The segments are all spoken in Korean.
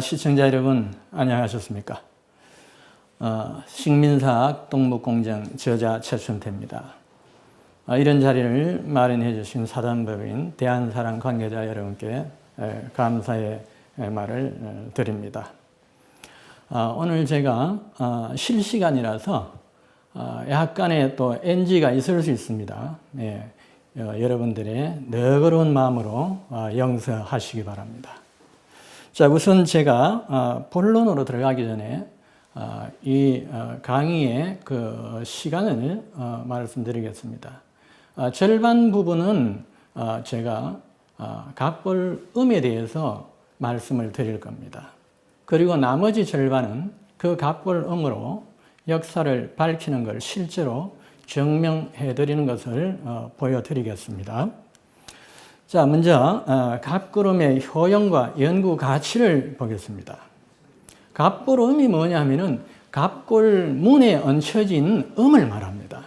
시청자 여러분, 안녕하셨습니까? 식민사학 동북공정 저자 최춘태입니다. 이런 자리를 마련해 주신 사단법인 대한사랑 관계자 여러분께 감사의 말을 드립니다. 오늘 제가 실시간이라서 약간의 또 NG가 있을 수 있습니다. 여러분들의 너그러운 마음으로 용서하시기 바랍니다. 자, 우선 제가 본론으로 들어가기 전에 이 강의의 그 시간을 말씀드리겠습니다. 절반 부분은 제가 갑골음에 대해서 말씀을 드릴 겁니다. 그리고 나머지 절반은 그 갑골음으로 역사를 밝히는 걸 실제로 증명해 드리는 것을 보여드리겠습니다. 자, 먼저 갑골음의 효용과 연구 가치를 보겠습니다. 갑골음이 뭐냐면은 갑골문에 얹혀진 음을 말합니다.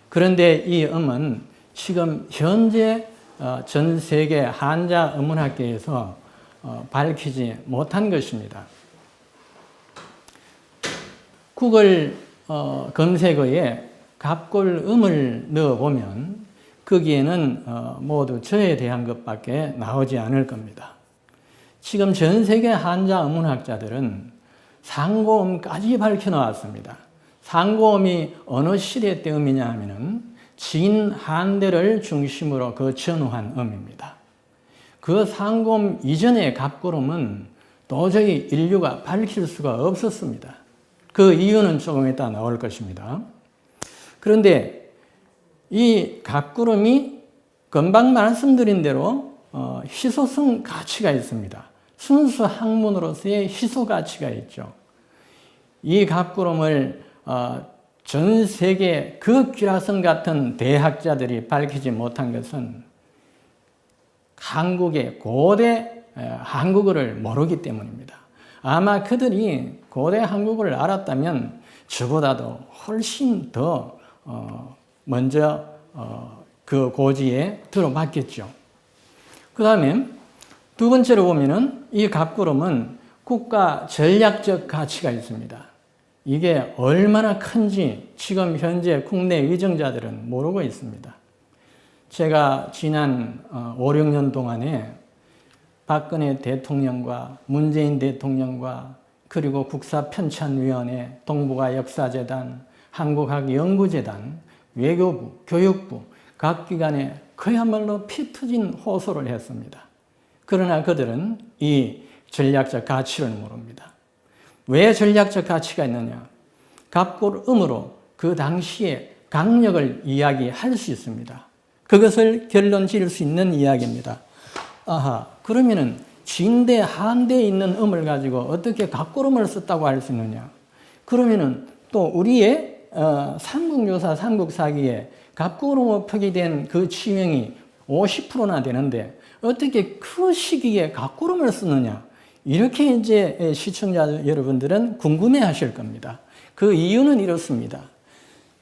그런데 이 음은 지금 현재 전 세계 한자 음문학계에서 밝히지 못한 것입니다. 구글 검색어에 갑골음을 넣어보면 거기에는 모두 저에 대한 것밖에 나오지 않을 겁니다. 지금 전 세계 한자 음문학자들은 상고음까지 밝혀놓았습니다. 상고음이 어느 시대 때 음이냐 하면은 진한대를 중심으로 그 전후한 음입니다. 그 상고음 이전의 갑골음은 도저히 인류가 밝힐 수가 없었습니다. 그 이유는 조금 이따 나올 것입니다. 그런데 이 갑골음이 금방 말씀드린 대로 희소성 가치가 있습니다. 순수 학문으로서의 희소 가치가 있죠. 이 갑골음을 전 세계 그 귀라성 같은 대학자들이 밝히지 못한 것은 한국의 고대 한국어를 모르기 때문입니다. 아마 그들이 고대 한국어를 알았다면 저보다도 훨씬 더 먼저 그 고지에 들어봤겠죠. 그 다음에 두 번째로 보면은 이 갑골음은 국가 전략적 가치가 있습니다. 이게 얼마나 큰지 지금 현재 국내 위정자들은 모르고 있습니다. 제가 지난 5, 6년 동안에 박근혜 대통령과 문재인 대통령과 그리고 국사편찬위원회, 동북아 역사재단, 한국학연구재단, 외교부, 교육부 각 기관에 그야말로 피 터진 호소를 했습니다. 그러나 그들은 이 전략적 가치를 모릅니다. 왜 전략적 가치가 있느냐? 갑골음으로 그 당시의 강력을 이야기할 수 있습니다. 그것을 결론 지을 수 있는 이야기입니다. 그러면은 진대, 한대에 있는 음을 가지고 어떻게 갑골음을 썼다고 할 수 있느냐? 그러면은 또 우리의 삼국유사, 삼국사기에 갑골음으로 표기된 그 치명이 50%나 되는데 어떻게 그 시기에 갑골음을 쓰느냐? 이렇게 이제 시청자 여러분들은 궁금해 하실 겁니다. 그 이유는 이렇습니다.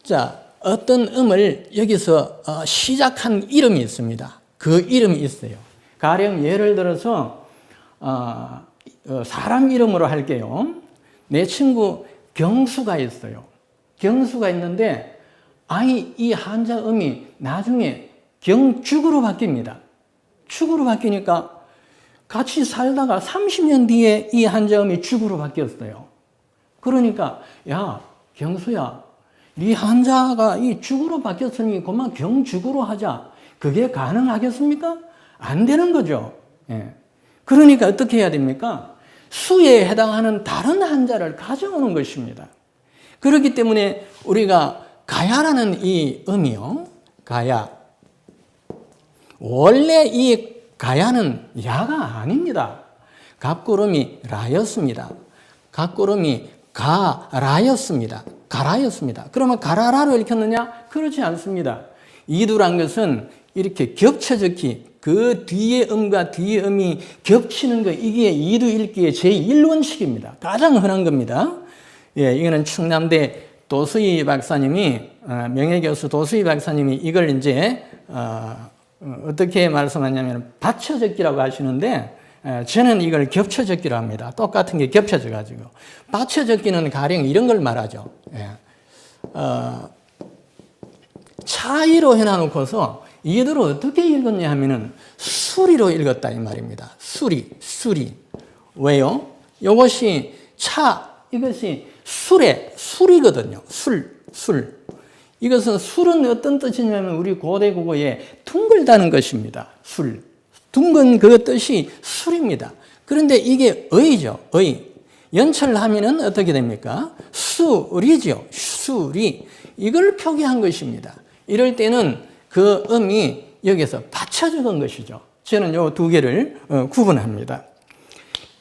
자, 어떤 음을 여기서 시작한 이름이 있습니다. 그 이름이 있어요. 가령 예를 들어서 사람 이름으로 할게요. 내 친구 경수가 있어요. 경수가 있는데 이 한자 음이 나중에 경축으로 바뀝니다. 축으로 바뀌니까 같이 살다가 30년 뒤에 이 한자 음이 축으로 바뀌었어요. 그러니까 야, 경수야, 네 한자가 이 축으로 바뀌었으니 그만 경축으로 하자. 그게 가능하겠습니까? 안 되는 거죠. 그러니까 어떻게 해야 됩니까? 수에 해당하는 다른 한자를 가져오는 것입니다. 그렇기 때문에 우리가 가야라는 이 음이요. 가야. 원래 이 가야는 야가 아닙니다. 갑골음이 라였습니다. 갑골음이 가라였습니다. 가라였습니다. 그러면 가라라로 읽혔느냐? 그렇지 않습니다. 이두란 것은 이렇게 겹쳐졌기, 그 뒤에 음과 뒤에 음이 겹치는 거, 이게 이두 읽기의 제1원칙입니다. 가장 흔한 겁니다. 이거는 충남대 도수희 박사님이, 명예교수 도수희 박사님이 이걸 이제, 어떻게 말씀하냐면, 받쳐적기라고 하시는데, 저는 이걸 겹쳐 적기로 합니다. 똑같은 게 겹쳐져 가지고. 받쳐 적기는 가령 이런 걸 말하죠. 차이로 해놔놓고서 얘들을 어떻게 읽었냐 하면은 수리로 읽었다 이 말입니다. 수리. 왜요? 이것이 이것이 술이거든요. 술. 이것은 술은 어떤 뜻이냐면 우리 고대 국어에 둥글다는 것입니다. 둥근 그 뜻이 술입니다. 그런데 이게 의죠. 연철하면은 어떻게 됩니까? 술이죠. 수리. 이걸 표기한 것입니다. 이럴 때는 그 음이 여기서 받쳐 적은 것이죠. 저는 요 두 개를 구분합니다.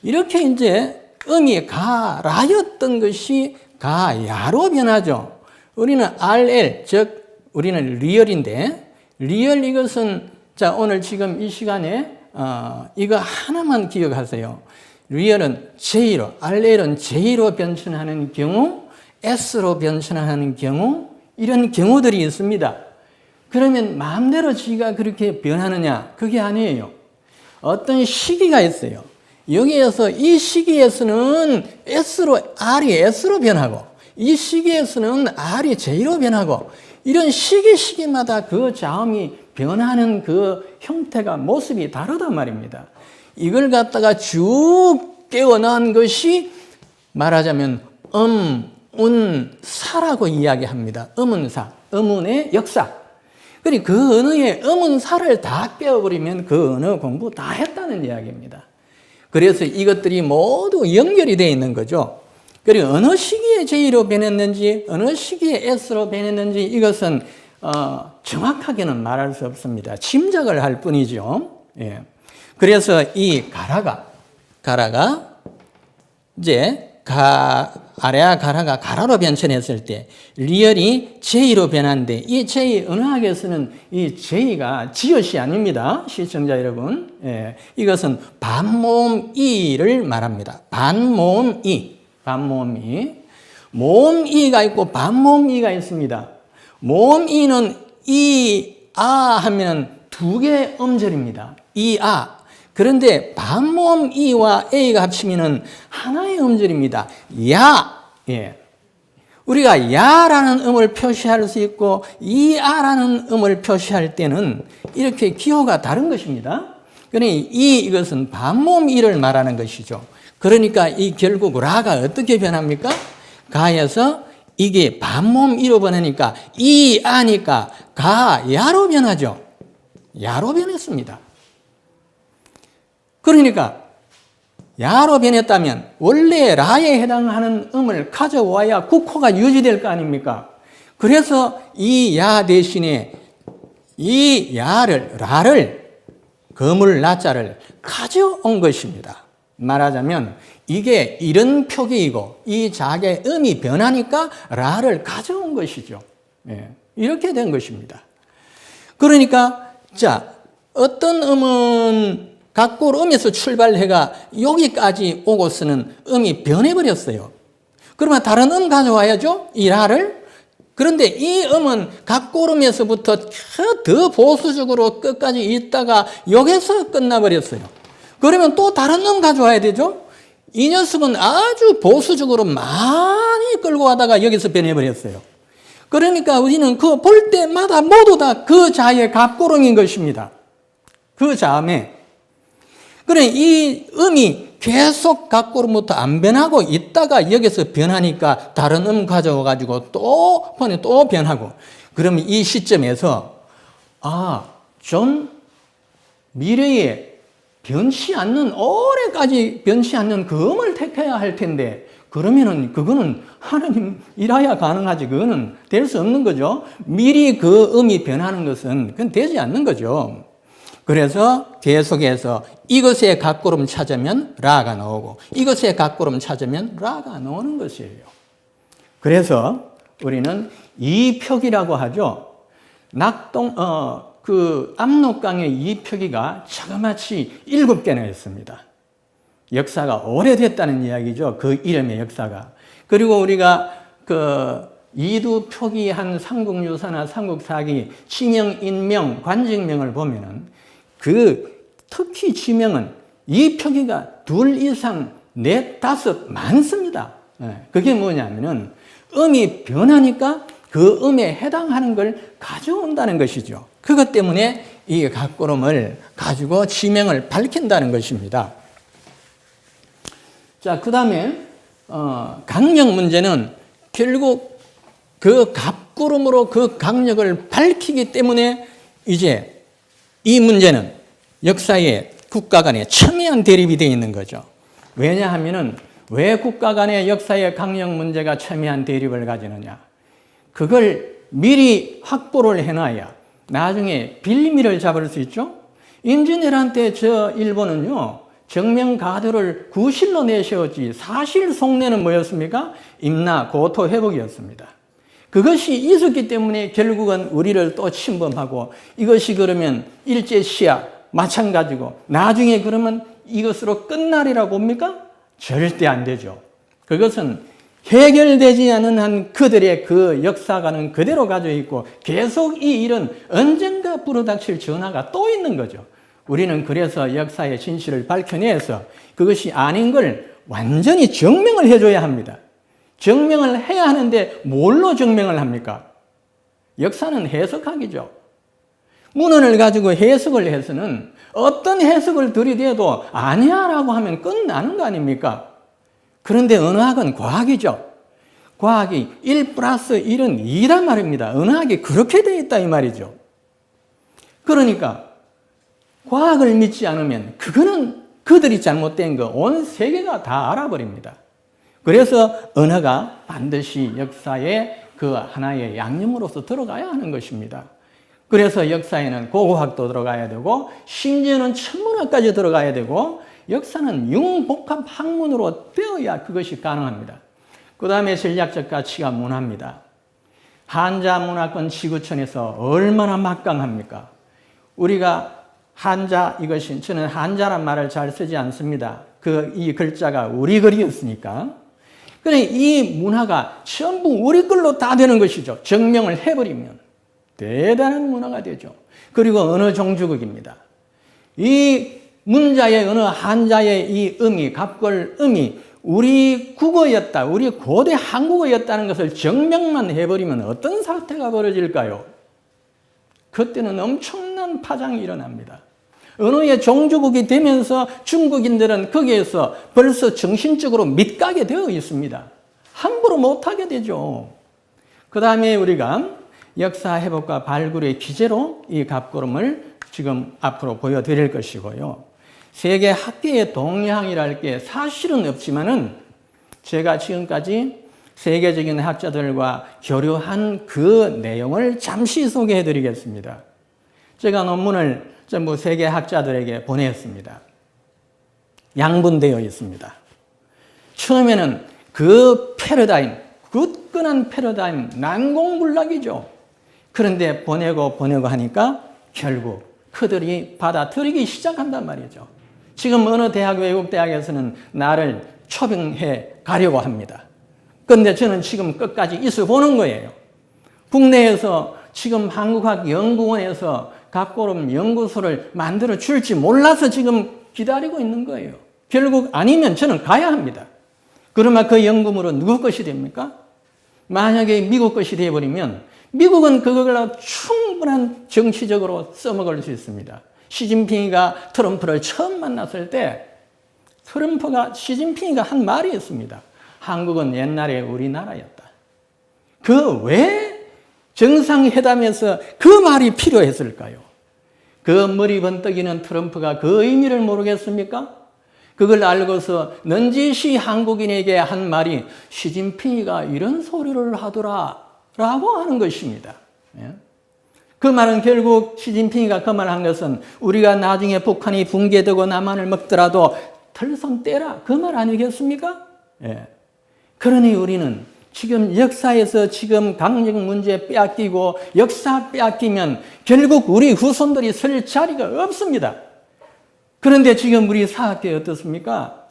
이렇게 이제 음이 가라였던 것이 가야로 변하죠. 우리는 RL, 즉 우리는 리얼인데 리얼 이것은 자 오늘 지금 이 시간에 이거 하나만 기억하세요. 리얼은 J로, RL은 J로 변천하는 경우, S로 변천하는 경우 이런 경우들이 있습니다. 그러면 마음대로 지가 그렇게 변하느냐? 그게 아니에요. 어떤 시기가 있어요. 여기에서 이 시기에서는 R이 S로 변하고 이 시기에서는 R이 J로 변하고 이런 시기마다 그 자음이 변하는 그 형태가 모습이 다르단 말입니다. 이걸 갖다가 쭉 깨어난 것이 말하자면 음운사라고 이야기합니다. 음운사, 음운의 역사. 그리고 그 언어의 음운사를 다 깨어버리면 그 언어 공부 다 했다는 이야기입니다. 그래서 이것들이 모두 연결이 되어 있는 거죠. 그리고 어느 시기에 J로 변했는지 어느 시기에 S로 변했는지 이것은 정확하게는 말할 수 없습니다. 짐작을 할 뿐이죠. 예. 그래서 이 가라가 이제 아래와 가라가 가라로 변천했을 때 리얼이 J로 변한데 이 J 언어학에서는 이 J가 지읒이 아닙니다. 시청자 여러분. 예. 이것은 반모음 이를 말합니다. 반모음 이. 모음 이가 있고 반모음 이가 있습니다. 모음 이는 하면 두 개의 음절입니다. 그런데 반모음 이와 A가 합치면 하나의 음절입니다. 예. 우리가 야라는 음을 표시할 수 있고 이아라는 음을 표시할 때는 이렇게 기호가 다른 것입니다. 그러니 이것은 반모음 이를 말하는 것이죠. 그러니까 이 결국 라가 어떻게 변합니까? 가에서 이게 반모음 이로 변하니까 이아니까 가야로 변하죠. 야로 변했습니다. 그러니까 야로 변했다면 원래 라에 해당하는 음을 가져와야 국호가 유지될 거 아닙니까? 그래서 이 야 대신에 이 라를 거물 라자를 가져온 것입니다. 말하자면 이게 이런 표기이고 이 작의 음이 변하니까 라를 가져온 것이죠. 예, 이렇게 된 것입니다. 그러니까 자 어떤 음은 각골 음에서 출발해가 여기까지 오고서는 음이 변해버렸어요. 그러면 다른 음 가져와야죠. 이 라를. 그런데 이 음은 각골 음에서부터 더 보수적으로 끝까지 있다가 여기서 끝나버렸어요. 그러면 또 다른 음 가져와야 되죠. 이 녀석은 아주 보수적으로 많이 끌고 가다가 여기서 변해버렸어요. 그러니까 우리는 그 볼 때마다 모두 다 그 자의 각골음인 것입니다. 그 자음에. 그래, 이 음이 계속 각골음부터 안 변하고 있다가 여기서 변하니까 다른 음 가져와가지고 또 변하고. 그러면 이 시점에서, 좀 미래에 변치 않는, 오래까지 변치 않는 그 음을 택해야 할 텐데, 그러면은 그거는 하나님이라야 가능하지, 그거는 될 수 없는 거죠. 미리 그 음이 변하는 것은 그건 되지 않는 거죠. 그래서 계속해서 이것의 각골음 찾으면 라가 나오고 이것의 각골음 찾으면 라가 나오는 것이에요. 그래서 우리는 이표기라고 하죠. 압록강의 이표기가 자그마치 7개나 있습니다. 역사가 오래됐다는 이야기죠. 그 이름의 역사가. 그리고 우리가 이두 표기한 삼국유사나 삼국사기 지명, 인명, 관직명을 보면은 특히 지명은 이 표기가 둘 이상, 넷, 다섯 많습니다. 그게 뭐냐면은 음이 변하니까 그 음에 해당하는 걸 가져온다는 것이죠. 그것 때문에 이 각고름을 가지고 지명을 밝힌다는 것입니다. 자, 그 다음에 강력 문제는 결국 그 갑구름으로 그 강력을 밝히기 때문에 이제 이 문제는 역사의 국가 간의 첨예한 대립이 되어 있는 거죠. 왜냐하면은 왜 국가 간의 역사의 강력 문제가 첨예한 대립을 가지느냐. 그걸 미리 확보를 해놔야 나중에 빌미를 잡을 수 있죠. 임진왜란 때 저 일본은요, 정명가도를 구실로 내세웠지 사실 속내는 뭐였습니까? 임나, 고토, 회복이었습니다. 그것이 있었기 때문에 결국은 우리를 또 침범하고 이것이 그러면 일제시야 마찬가지고 나중에 그러면 이것으로 끝나리라고 봅니까? 절대 안 되죠. 그것은 해결되지 않은 한 그들의 그 역사관은 그대로 가지고 있고 계속 이 일은 언젠가 불어닥칠 전화가 또 있는 거죠. 우리는 그래서 역사의 진실을 밝혀내서 그것이 아닌 걸 완전히 증명을 해줘야 합니다. 증명을 해야 하는데 뭘로 증명을 합니까? 역사는 해석학이죠. 문헌을 가지고 해석을 해서는 어떤 해석을 들이대도 아니야라고 하면 끝나는 거 아닙니까? 그런데 언어학은 과학이죠. 과학이 1 플러스 1은 2란 말입니다. 언어학이 그렇게 되어 있다 이 말이죠. 그러니까 과학을 믿지 않으면 그거는 그들이 잘못된 거 온 세계가 다 알아버립니다. 그래서 언어가 반드시 역사의 그 하나의 양념으로서 들어가야 하는 것입니다. 그래서 역사에는 고고학도 들어가야 되고 심지어는 천문학까지 들어가야 되고 역사는 융복합 학문으로 되어야 그것이 가능합니다. 그 다음에 전략적 가치가 문화입니다. 한자 문화권 지구촌에서 얼마나 막강합니까? 우리가 한자, 이것이 저는 한자란 말을 잘 쓰지 않습니다. 이 글자가 우리 글이었으니까. 그래, 이 문화가 전부 우리 글로 다 되는 것이죠. 증명을 해버리면 대단한 문화가 되죠. 그리고 언어 종주국입니다. 이 문자의 언어 한자의 이 음이, 갑걸 음이 우리 국어였다, 우리 고대 한국어였다는 것을 증명만 해버리면 어떤 사태가 벌어질까요? 그때는 엄청난 파장이 일어납니다. 언어의 종주국이 되면서 중국인들은 거기에서 벌써 정신적으로 밑가게 되어 있습니다. 함부로 못하게 되죠. 그 다음에 우리가 역사 회복과 발굴의 기제로 이 갑구름을 지금 앞으로 보여드릴 것이고요. 세계 학계의 동향이랄 게 사실은 없지만은 제가 지금까지 세계적인 학자들과 교류한 그 내용을 잠시 소개해 드리겠습니다. 제가 논문을 전부 세계 학자들에게 보냈습니다. 양분되어 있습니다. 처음에는 그 패러다임, 굳건한 패러다임, 난공불락이죠. 그런데 보내고 하니까 결국 그들이 받아들이기 시작한단 말이죠. 지금 어느 대학, 외국 대학에서는 나를 초빙해 가려고 합니다. 그런데 저는 지금 끝까지 있어 보는 거예요. 국내에서 지금 한국학연구원에서 갑구름 연구소를 만들어 줄지 몰라서 지금 기다리고 있는 거예요. 결국 아니면 저는 가야 합니다. 그러면 그 연구물은 누구 것이 됩니까? 만약에 미국 것이 되어버리면 미국은 그걸로 충분한 정치적으로 써먹을 수 있습니다. 시진핑이가 트럼프를 처음 만났을 때 시진핑이가 한 말이 있습니다. 한국은 옛날에 우리나라였다. 그 왜 정상회담에서 그 말이 필요했을까요? 그 머리 번뜩이는 트럼프가 그 의미를 모르겠습니까? 그걸 알고서 넌지시 한국인에게 한 말이 시진핑이가 이런 소리를 하더라 라고 하는 것입니다. 그 말은 결국 시진핑이가 그 말 한 것은 우리가 나중에 북한이 붕괴되고 남한을 먹더라도 털손 떼라 그 말 아니겠습니까? 그러니 우리는 지금 역사에서 지금 강력 문제 빼앗기고 역사 빼앗기면 결국 우리 후손들이 설 자리가 없습니다. 그런데 지금 우리 사학계 어떻습니까?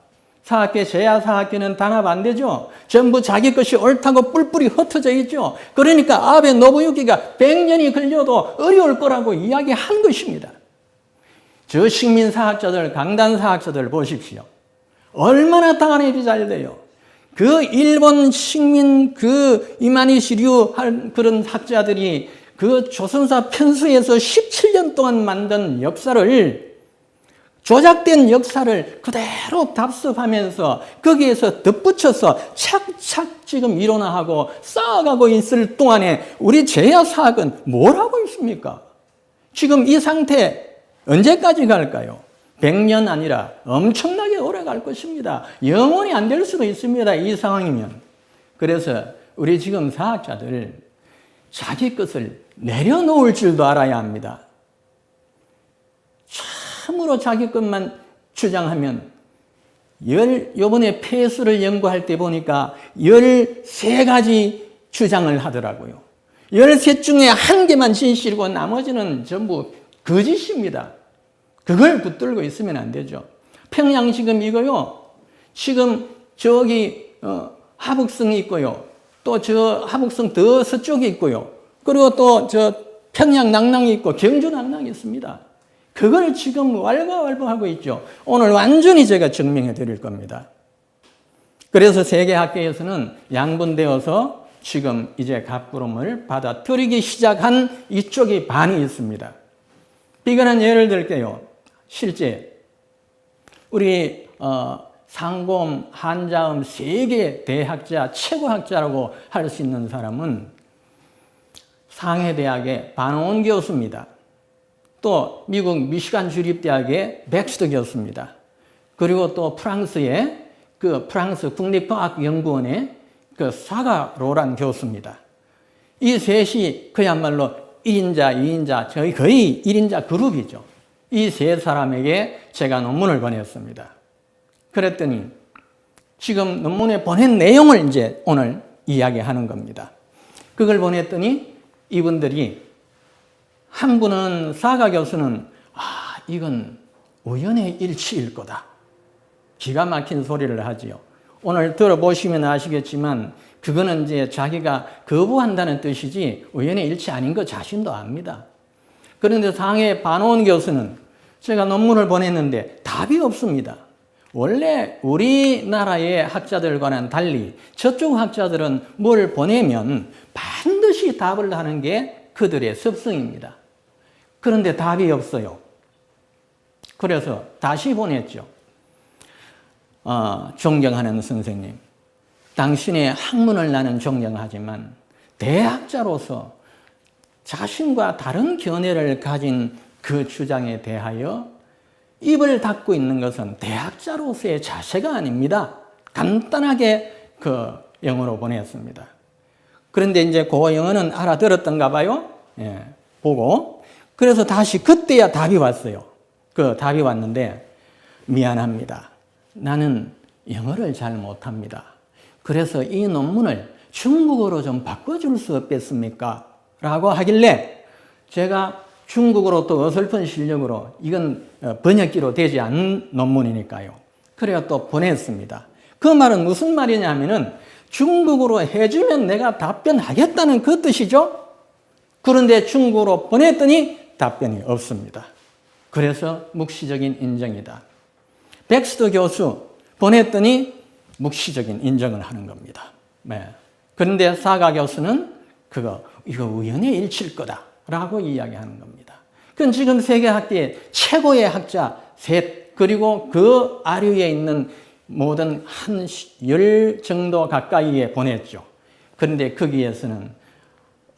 사학계, 제야사학계는 단합 안 되죠. 전부 자기 것이 옳다고 뿔뿔이 흩어져 있죠. 그러니까 아베 노부유키가 100년이 걸려도 어려울 거라고 이야기한 것입니다. 저 식민사학자들, 강단사학자들 보십시오. 얼마나 당한일이 잘 돼요. 그 일본 식민 이마니 시류 그런 학자들이 그 조선사 편수에서 17년 동안 만든 역사를, 조작된 역사를 그대로 답습하면서 거기에서 덧붙여서 착착 지금 일원화하고 쌓아가고 있을 동안에 우리 제야사학은 뭘 하고 있습니까? 지금 이 상태 언제까지 갈까요? 100년 아니라 엄청나게 오래 갈 것입니다. 영원히 안 될 수도 있습니다. 이 상황이면. 그래서 우리 지금 사학자들 자기 것을 내려놓을 줄도 알아야 합니다. 참으로 자기 것만 주장하면 요번에 폐수를 연구할 때 보니까 13가지 주장을 하더라고요. 13 중에 1개만 진실이고 나머지는 전부 거짓입니다. 그걸 붙들고 있으면 안 되죠. 평양 지금 이거요. 지금 저기 하북성이 있고요. 또 저 하북성 더 서쪽에 있고요. 그리고 또 저 평양 낙랑이 있고 경주 낙랑이 있습니다. 그걸 지금 왈가왈부하고 있죠. 오늘 완전히 제가 증명해 드릴 겁니다. 그래서 세계학계에서는 양분되어서 지금 이제 갑구름을 받아들이기 시작한 이쪽이 반이 있습니다. 비근한 예를 들게요. 실제 우리 상곰, 한자음 세계 대학자, 최고학자라고 할 수 있는 사람은 상해대학의 반원 교수입니다. 또 미국 미시간 주립대학의 백스터 교수입니다. 그리고 또 프랑스의 프랑스 국립과학연구원의 사가 로란 교수입니다. 이 셋이 그야말로 1인자, 2인자, 거의 1인자 그룹이죠. 이 세 사람에게 제가 논문을 보냈습니다. 그랬더니 지금 논문에 보낸 내용을 이제 오늘 이야기하는 겁니다. 그걸 보냈더니 이분들이 한 분은 사가 교수는 이건 우연의 일치일 거다. 기가 막힌 소리를 하지요. 오늘 들어보시면 아시겠지만 그거는 이제 자기가 거부한다는 뜻이지 우연의 일치 아닌 거 자신도 압니다. 그런데 상해 반원 교수는 제가 논문을 보냈는데 답이 없습니다. 원래 우리나라의 학자들과는 달리 저쪽 학자들은 뭘 보내면 반드시 답을 하는 게 그들의 습성입니다. 그런데 답이 없어요. 그래서 다시 보냈죠. 존경하는 선생님, 당신의 학문을 나는 존경하지만 대학자로서 자신과 다른 견해를 가진 그 주장에 대하여 입을 닫고 있는 것은 대학자로서의 자세가 아닙니다. 간단하게 영어로 보냈습니다. 그런데 이제 그 영어는 알아들었던가 봐요. 예, 보고. 그래서 다시 그때야 답이 왔어요. 답이 왔는데 미안합니다. 나는 영어를 잘 못합니다. 그래서 이 논문을 중국어로 좀 바꿔줄 수 없겠습니까? 라고 하길래 제가 중국어로 또 어설픈 실력으로 이건 번역기로 되지 않는 논문이니까요. 그래야 또 보냈습니다. 그 말은 무슨 말이냐 하면은 중국어로 해주면 내가 답변하겠다는 그 뜻이죠. 그런데 중국어로 보냈더니 답변이 없습니다. 그래서 묵시적인 인정이다. 백스터 교수 보냈더니 묵시적인 인정을 하는 겁니다. 네. 그런데 사가 교수는 이거 우연의 일치일 거다라고 이야기하는 겁니다. 그건 지금 세계학계의 최고의 학자 셋, 그리고 그 아류에 있는 모든 한 10 정도 가까이에 보냈죠. 그런데 거기에서는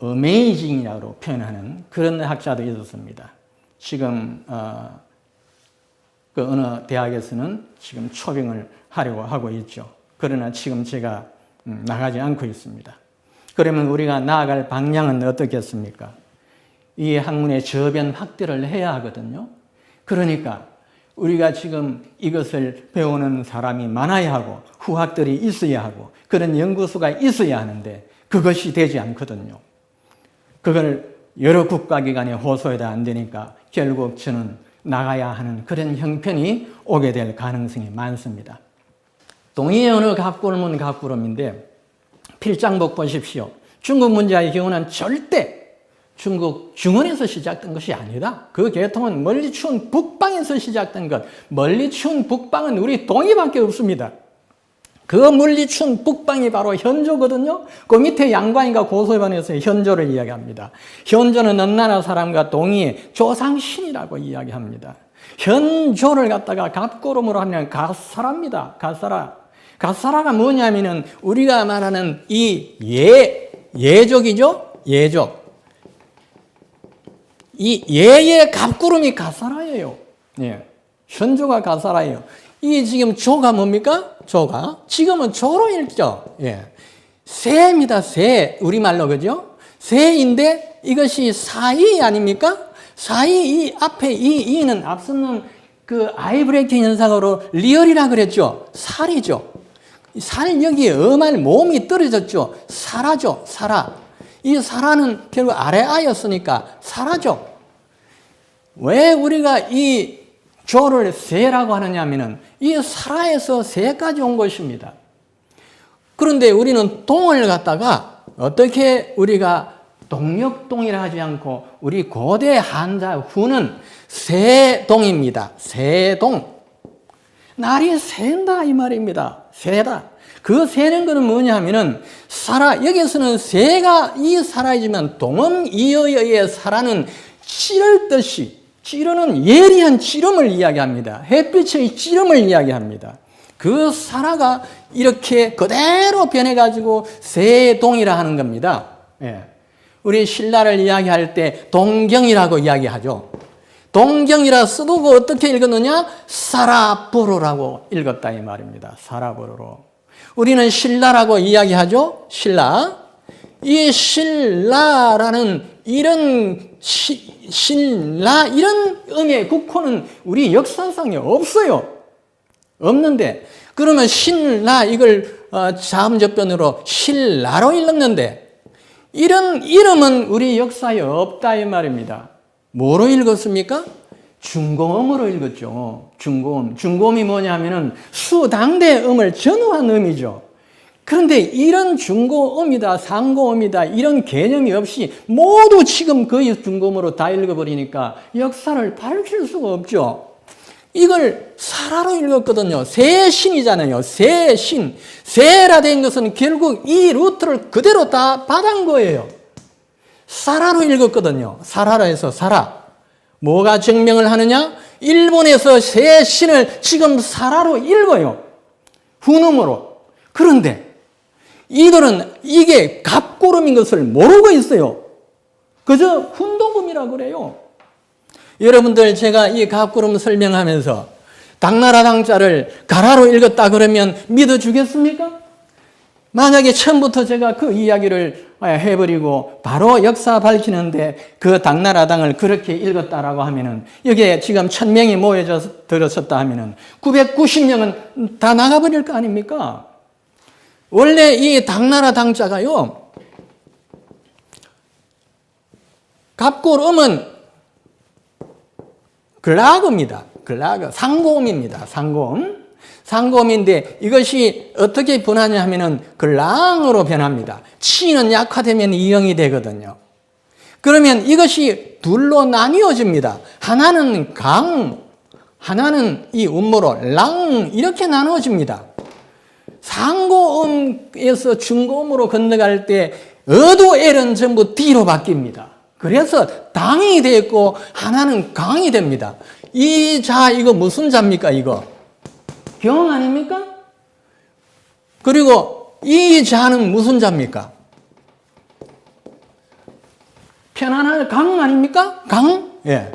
amazing이라고 표현하는 그런 학자도 있었습니다. 지금 어느 대학에서는 지금 초빙을 하려고 하고 있죠. 그러나 지금 제가 나가지 않고 있습니다. 그러면 우리가 나아갈 방향은 어떻겠습니까? 이 학문의 저변 확대를 해야 하거든요. 그러니까 우리가 지금 이것을 배우는 사람이 많아야 하고 후학들이 있어야 하고 그런 연구소가 있어야 하는데 그것이 되지 않거든요. 그걸 여러 국가기관에 호소해도 안 되니까 결국 저는 나가야 하는 그런 형편이 오게 될 가능성이 많습니다. 동의의 언어 갑구름은 갑구름인데 필장복 보십시오. 중국 문제의 경우는 절대 중국 중원에서 시작된 것이 아니다. 그 계통은 멀리 추운 북방에서 시작된 것. 멀리 추운 북방은 우리 동이밖에 없습니다. 그 멀리 추운 북방이 바로 현조거든요. 그 밑에 양반인가 고소반에서 현조를 이야기합니다. 현조는 어느 나라 사람과 동이의 조상신이라고 이야기합니다. 현조를 갖다가 갑고름으로 하면 갓사라입니다. 갓사라. 갓사라가 뭐냐면은 우리가 말하는 이 예족이죠? 예족. 이 예의 갑구름이 갓사라예요. 예. 현조가 갓사라예요. 이 지금 조가 뭡니까? 조가. 지금은 조로 읽죠. 예. 새입니다. 새. 우리말로 그죠? 새인데 이것이 사이 아닙니까? 사이 이 앞에 이는 앞서는 그 아이브레이크 현상으로 리얼이라 그랬죠. 살이죠. 살 여기에 엄할 몸이 떨어졌죠. 사라죠. 사라. 이 사라는 결국 아래 아였으니까 사라죠. 왜 우리가 이 조를 새라고 하느냐 하면은 이 사라에서 새까지 온 것입니다. 그런데 우리는 동을 갖다가 어떻게 우리가 동력동이라 하지 않고 우리 고대 한자 후는 새동입니다. 새동. 날이 샌다 이 말입니다. 새다. 그 새는 거는 뭐냐 하면은 사라. 여기서는 새가 이 사라이지만 동음 이어의 사라는 찌를 찌르는 예리한 찌름을 이야기합니다. 햇빛의 찌름을 이야기합니다. 그 사라가 이렇게 그대로 변해가지고 새동이라 하는 겁니다. 예. 우리 신라를 이야기할 때 동경이라고 이야기하죠. 동경이라 써도 어떻게 읽었느냐? 사라보로라고 읽었다 이 말입니다. 사라보로로. 우리는 신라라고 이야기하죠. 신라. 이 신라라는 이런 신라 이런 음의 국호는 우리 역사상에 없어요. 없는데 그러면 신라 이걸 자음접변으로 신라로 읽었는데 이런 이름은 우리 역사에 없다 이 말입니다. 뭐로 읽었습니까? 중고음으로 읽었죠. 중고음. 중고음이 뭐냐면은 수당대 음을 전후한 음이죠. 그런데 이런 중고음이다, 상고음이다 이런 개념이 없이 모두 지금 거의 중고음으로 다 읽어버리니까 역사를 밝힐 수가 없죠. 이걸 사라로 읽었거든요. 새신이잖아요. 새신. 새라 된 것은 결국 이 루트를 그대로 다 받은 거예요. 사라로 읽었거든요. 사라로 해서 사라. 뭐가 증명을 하느냐? 일본에서 새신을 지금 사라로 읽어요. 훈음으로. 그런데 이들은 이게 갑고름인 것을 모르고 있어요. 그저 훈도금이라고 그래요. 여러분들 제가 이 갑고름 설명하면서 당나라 당자를 가라로 읽었다 그러면 믿어주겠습니까? 만약에 처음부터 제가 그 이야기를 해버리고 바로 역사 밝히는데 그 당나라 당을 그렇게 읽었다라고 하면은 여기에 지금 1000명이 모여져 들었었다 하면은 990명은 다 나가버릴 거 아닙니까? 원래 이 당나라 당자가요, 갑고름은 글라그입니다. 글라그. 상고음입니다. 상고음. 상고음인데 이것이 어떻게 변하냐 하면은 글랑으로 변합니다. 치는 약화되면 이형이 되거든요. 그러면 이것이 둘로 나뉘어집니다. 하나는 강, 하나는 이 음모로 랑 이렇게 나누어집니다. 상고음에서 중고음으로 건너갈 때 어도 L은 전부 D로 바뀝니다. 그래서 당이 되고 하나는 강이 됩니다. 이 자 이거 무슨 자입니까 이거? 경 아닙니까? 그리고 이 자는 무슨 자입니까? 편안한 강 아닙니까? 강? 예.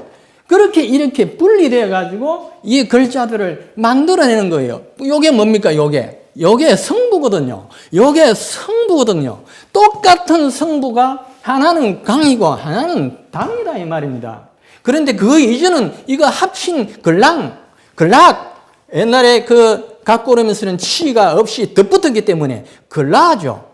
그렇게 이렇게 분리되어 가지고 이 글자들을 만들어내는 거예요. 요게 뭡니까 요게 성부거든요. 요게 성부거든요. 똑같은 성부가 하나는 강이고 하나는 당이다 이 말입니다. 그런데 그 이전은 이거 합친 글락 옛날에 그 갑고름에 쓰는 치가 없이 덧붙었기 때문에 글라죠.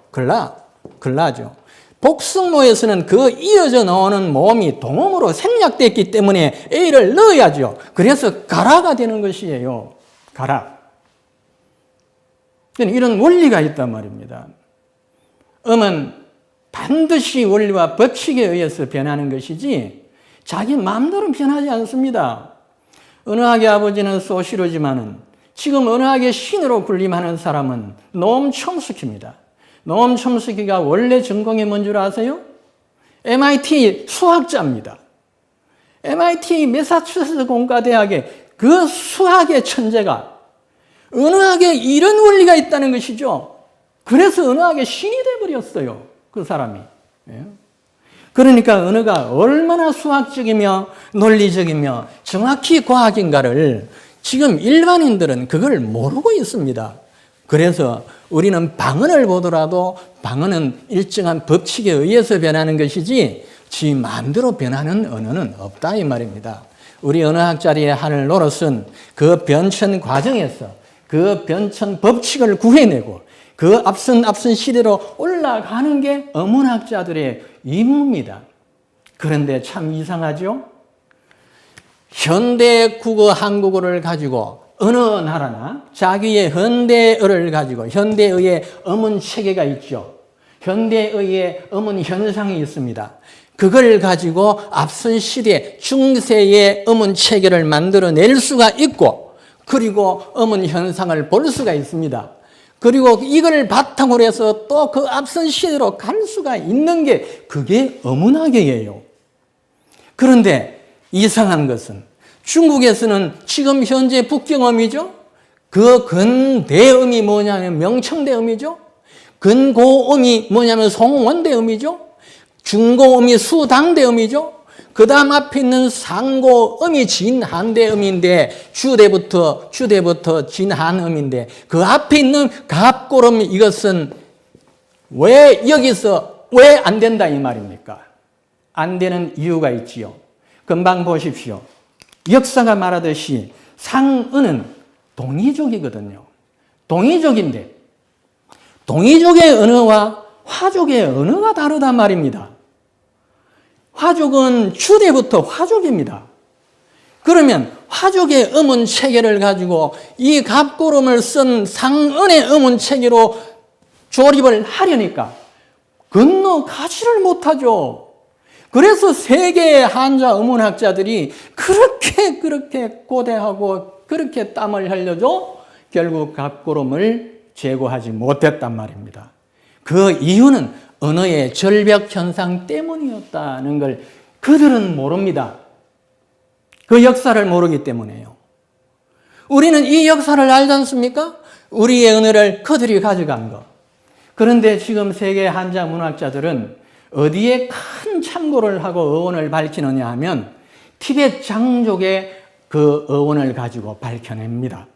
글라죠. 복승모에서는 그 이어져 나오는 모음이 동음으로 생략됐기 때문에 A를 넣어야죠. 그래서 가라가 되는 것이에요. 가라. 이런 원리가 있단 말입니다. 음은 반드시 원리와 법칙에 의해서 변하는 것이지 자기 마음대로 변하지 않습니다. 언어학의 아버지는 소시로지만은 지금 언어학의 신으로 군림하는 사람은 노엄 촘스키입니다. 노엄 촘스키가 원래 전공이 뭔 줄 아세요? MIT 수학자입니다. MIT 매사추세츠 공과대학의 그 수학의 천재가 언어학에 이런 원리가 있다는 것이죠. 그래서 언어학의 신이 되어버렸어요. 그 사람이. 그러니까 언어가 얼마나 수학적이며 논리적이며 정확히 과학인가를 지금 일반인들은 그걸 모르고 있습니다. 그래서 우리는 방언을 보더라도 방언은 일정한 법칙에 의해서 변하는 것이지 지 마음대로 변하는 언어는 없다 이 말입니다. 우리 언어학자리의 하늘 노릇은 그 변천 과정에서 그 변천 법칙을 구해내고 그 앞선 시대로 올라가는 게 어문학자들의 임무입니다. 그런데 참 이상하죠? 현대 국어 한국어를 가지고 어느 나라나 자기의 현대어를 가지고 현대어의 어문 체계가 있죠. 현대어의 어문 현상이 있습니다. 그걸 가지고 앞선 시대 중세의 어문 체계를 만들어낼 수가 있고 그리고 어문 현상을 볼 수가 있습니다. 그리고 이걸 바탕으로 해서 또 그 앞선 시대로 갈 수가 있는 게 그게 어문학이에요. 그런데 이상한 것은 중국에서는 지금 현재 북경음이죠. 그 근대음이 뭐냐면 명청대음이죠. 근고음이 뭐냐면 송원대음이죠. 중고음이 수당대음이죠. 그 다음 앞에 있는 상고음이 진한대음인데 주대부터 진한음인데 그 앞에 있는 갑고름 이것은 왜 여기서 왜 안 된다 이 말입니까? 안 되는 이유가 있지요. 금방 보십시오. 역사가 말하듯이 상은은 동이족이거든요. 동이족인데 동이족의 언어와 화족의 언어가 다르단 말입니다. 화족은 주대부터 화족입니다. 그러면 화족의 어문 체계를 가지고 이 갑고름을 쓴 상은의 어문 체계로 조립을 하려니까 건너가지를 못하죠. 그래서 세계의 한자 어문학자들이 그렇게 고대하고 그렇게 땀을 흘려도 결국 갑고름을 제고하지 못했단 말입니다. 그 이유는 언어의 절벽 현상 때문이었다는 걸 그들은 모릅니다. 그 역사를 모르기 때문에요. 우리는 이 역사를 알지 않습니까? 우리의 언어를 그들이 가져간 것. 그런데 지금 세계 한자 문학자들은 어디에 큰 참고를 하고 어원을 밝히느냐 하면 티벳 장족의 그 어원을 가지고 밝혀냅니다.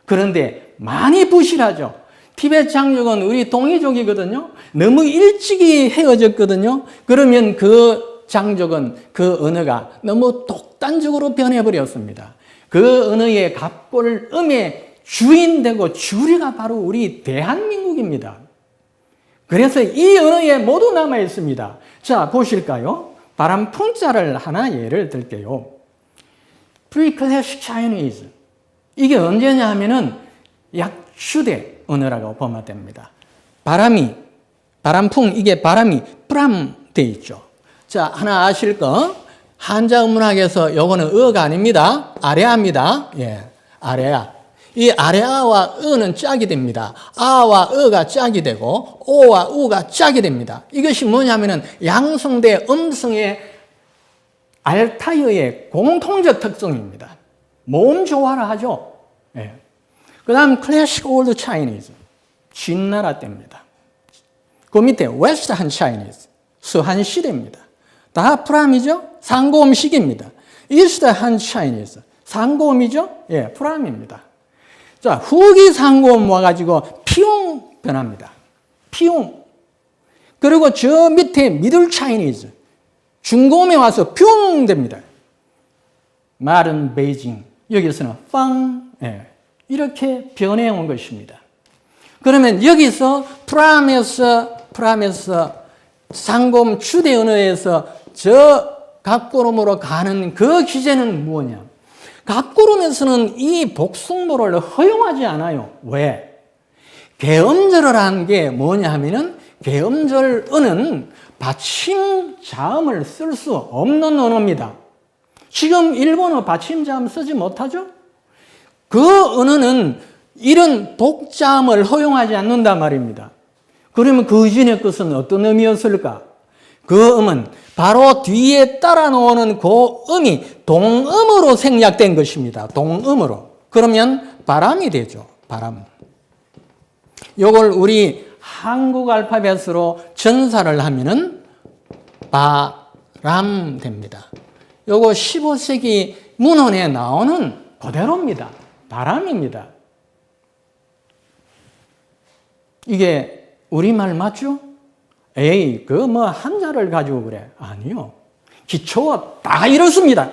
그런데 많이 부실하죠. 티벳 장족은 우리 동이족이거든요. 너무 일찍이 헤어졌거든요. 그러면 그 장족은 그 언어가 너무 독단적으로 변해버렸습니다. 그 언어의 갑골음의 주인되고 주류가 바로 우리 대한민국입니다. 그래서 이 언어에 모두 남아 있습니다. 자, 보실까요? 바람풍자를 하나 예를 들게요. Pre-Classic Chinese. 이게 언제냐 하면은 약주대 언어라고 보면 됩니다. 바람풍, 이게 바람이 프람 돼 있죠. 자, 하나 아실 거. 한자 문학에서 요거는 어가 아닙니다. 아래아입니다. 예, 아래아. 이 아래아와 어는 짝이 됩니다. 아와 어가 짝이 되고 오와 우가 짝이 됩니다. 이것이 뭐냐면은 양성대 음성의 알타이어의 공통적 특성입니다. 모음 조화를 하죠. 예. 그 다음 클래식 올드 차이니즈, 진나라 때입니다. 그 밑에 웨스트 한 차이니즈, 서한 시대입니다. 다 프람이죠. 상고음식입니다. 이스트 한 차이니즈, 상고음이죠. 예, 프람입니다. 자, 후기 상고음 와가지고 피웅 변합니다. 피웅. 그리고 저 밑에 미들 차이니즈, 중고음에 와서 뿅 됩니다. 말은 베이징, 여기서는 빵, 예, 이렇게 변해온 것입니다. 그러면 여기서 프람에서 상고음 주대 언어에서 저 갑고름으로 가는 그 기제는 뭐냐? 갑고름에서는 이 복숭모를 허용하지 않아요. 왜? 개음절을 한 게 뭐냐 하면은 계엄절 은은 받침 자음을 쓸 수 없는 언어입니다. 지금 일본어 받침 자음 쓰지 못하죠? 그 언어는 이런 복자음을 허용하지 않는단 말입니다. 그러면 그 이전의 것은 어떤 의미였을까? 그 음은 바로 뒤에 따라 나오는 그 음이 동음으로 생략된 것입니다. 동음으로. 그러면 바람이 되죠. 바람. 요걸 우리 한국 알파벳으로 전사를 하면은 바람 됩니다. 요거 15세기 문헌에 나오는 그대로입니다. 바람입니다. 이게 우리말 맞죠? 에이, 그 뭐 한자를 가지고 그래. 아니요. 기초가 다 이렇습니다.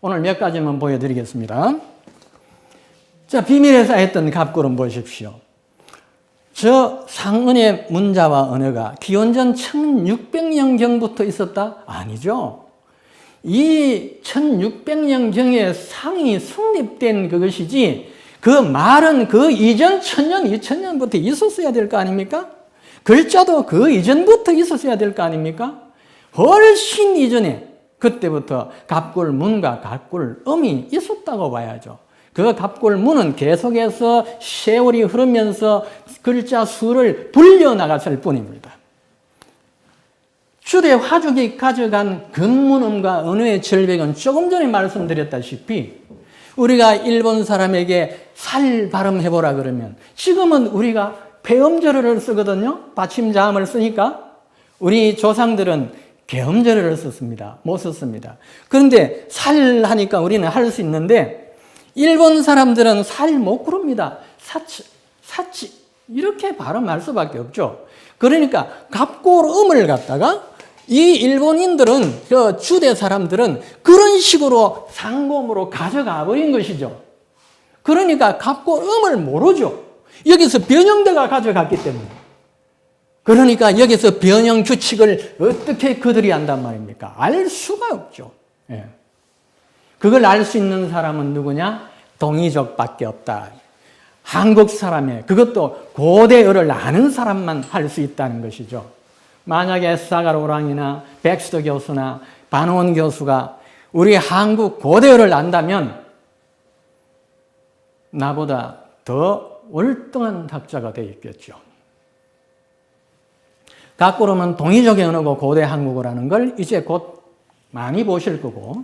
오늘 몇 가지만 보여드리겠습니다. 자, 비밀에 쌓였던 갑구름 보십시오. 저 상은의 문자와 언어가 기원전 1600년경부터 있었다? 아니죠. 이 1600년경에 상이 성립된 그것이지 그 말은 그 이전 1000년, 2000년부터 있었어야 될 거 아닙니까? 글자도 그 이전부터 있었어야 될 거 아닙니까? 훨씬 이전에 그때부터 갑골문과 갑골음이 있었다고 봐야죠. 그 갑골문은 계속해서 세월이 흐르면서 글자 수를 불려나갔을 뿐입니다. 주대 화족이 가져간 근문음과 언어의 절벽은 조금 전에 말씀드렸다시피 우리가 일본 사람에게 살 발음해보라 그러면 지금은 우리가 폐음절어를 쓰거든요. 받침자음을 쓰니까 우리 조상들은 계음절어를 썼습니다. 못 썼습니다. 그런데 살 하니까 우리는 할 수 있는데 일본 사람들은 살 못 부릅니다. 사치, 사치 이렇게 발음할 수밖에 없죠. 그러니까 갑골음을 갖다가 이 일본인들은 그 주대 사람들은 그런 식으로 상고음으로 가져가 버린 것이죠. 그러니까 갑골음을 모르죠. 여기서 변형대가 가져갔기 때문에. 그러니까 여기서 변형 규칙을 어떻게 그들이 한단 말입니까? 알 수가 없죠. 예. 그걸 알 수 있는 사람은 누구냐? 동이족밖에 없다. 한국 사람의 그것도 고대어를 아는 사람만 할 수 있다는 것이죠. 만약에 사가로랑이나 백스터 교수나 반원 교수가 우리 한국 고대어를 안다면 나보다 더 월등한 학자가 되어 있겠죠. 갑구름은 동이족의 언어고 고대 한국어라는 걸 이제 곧 많이 보실 거고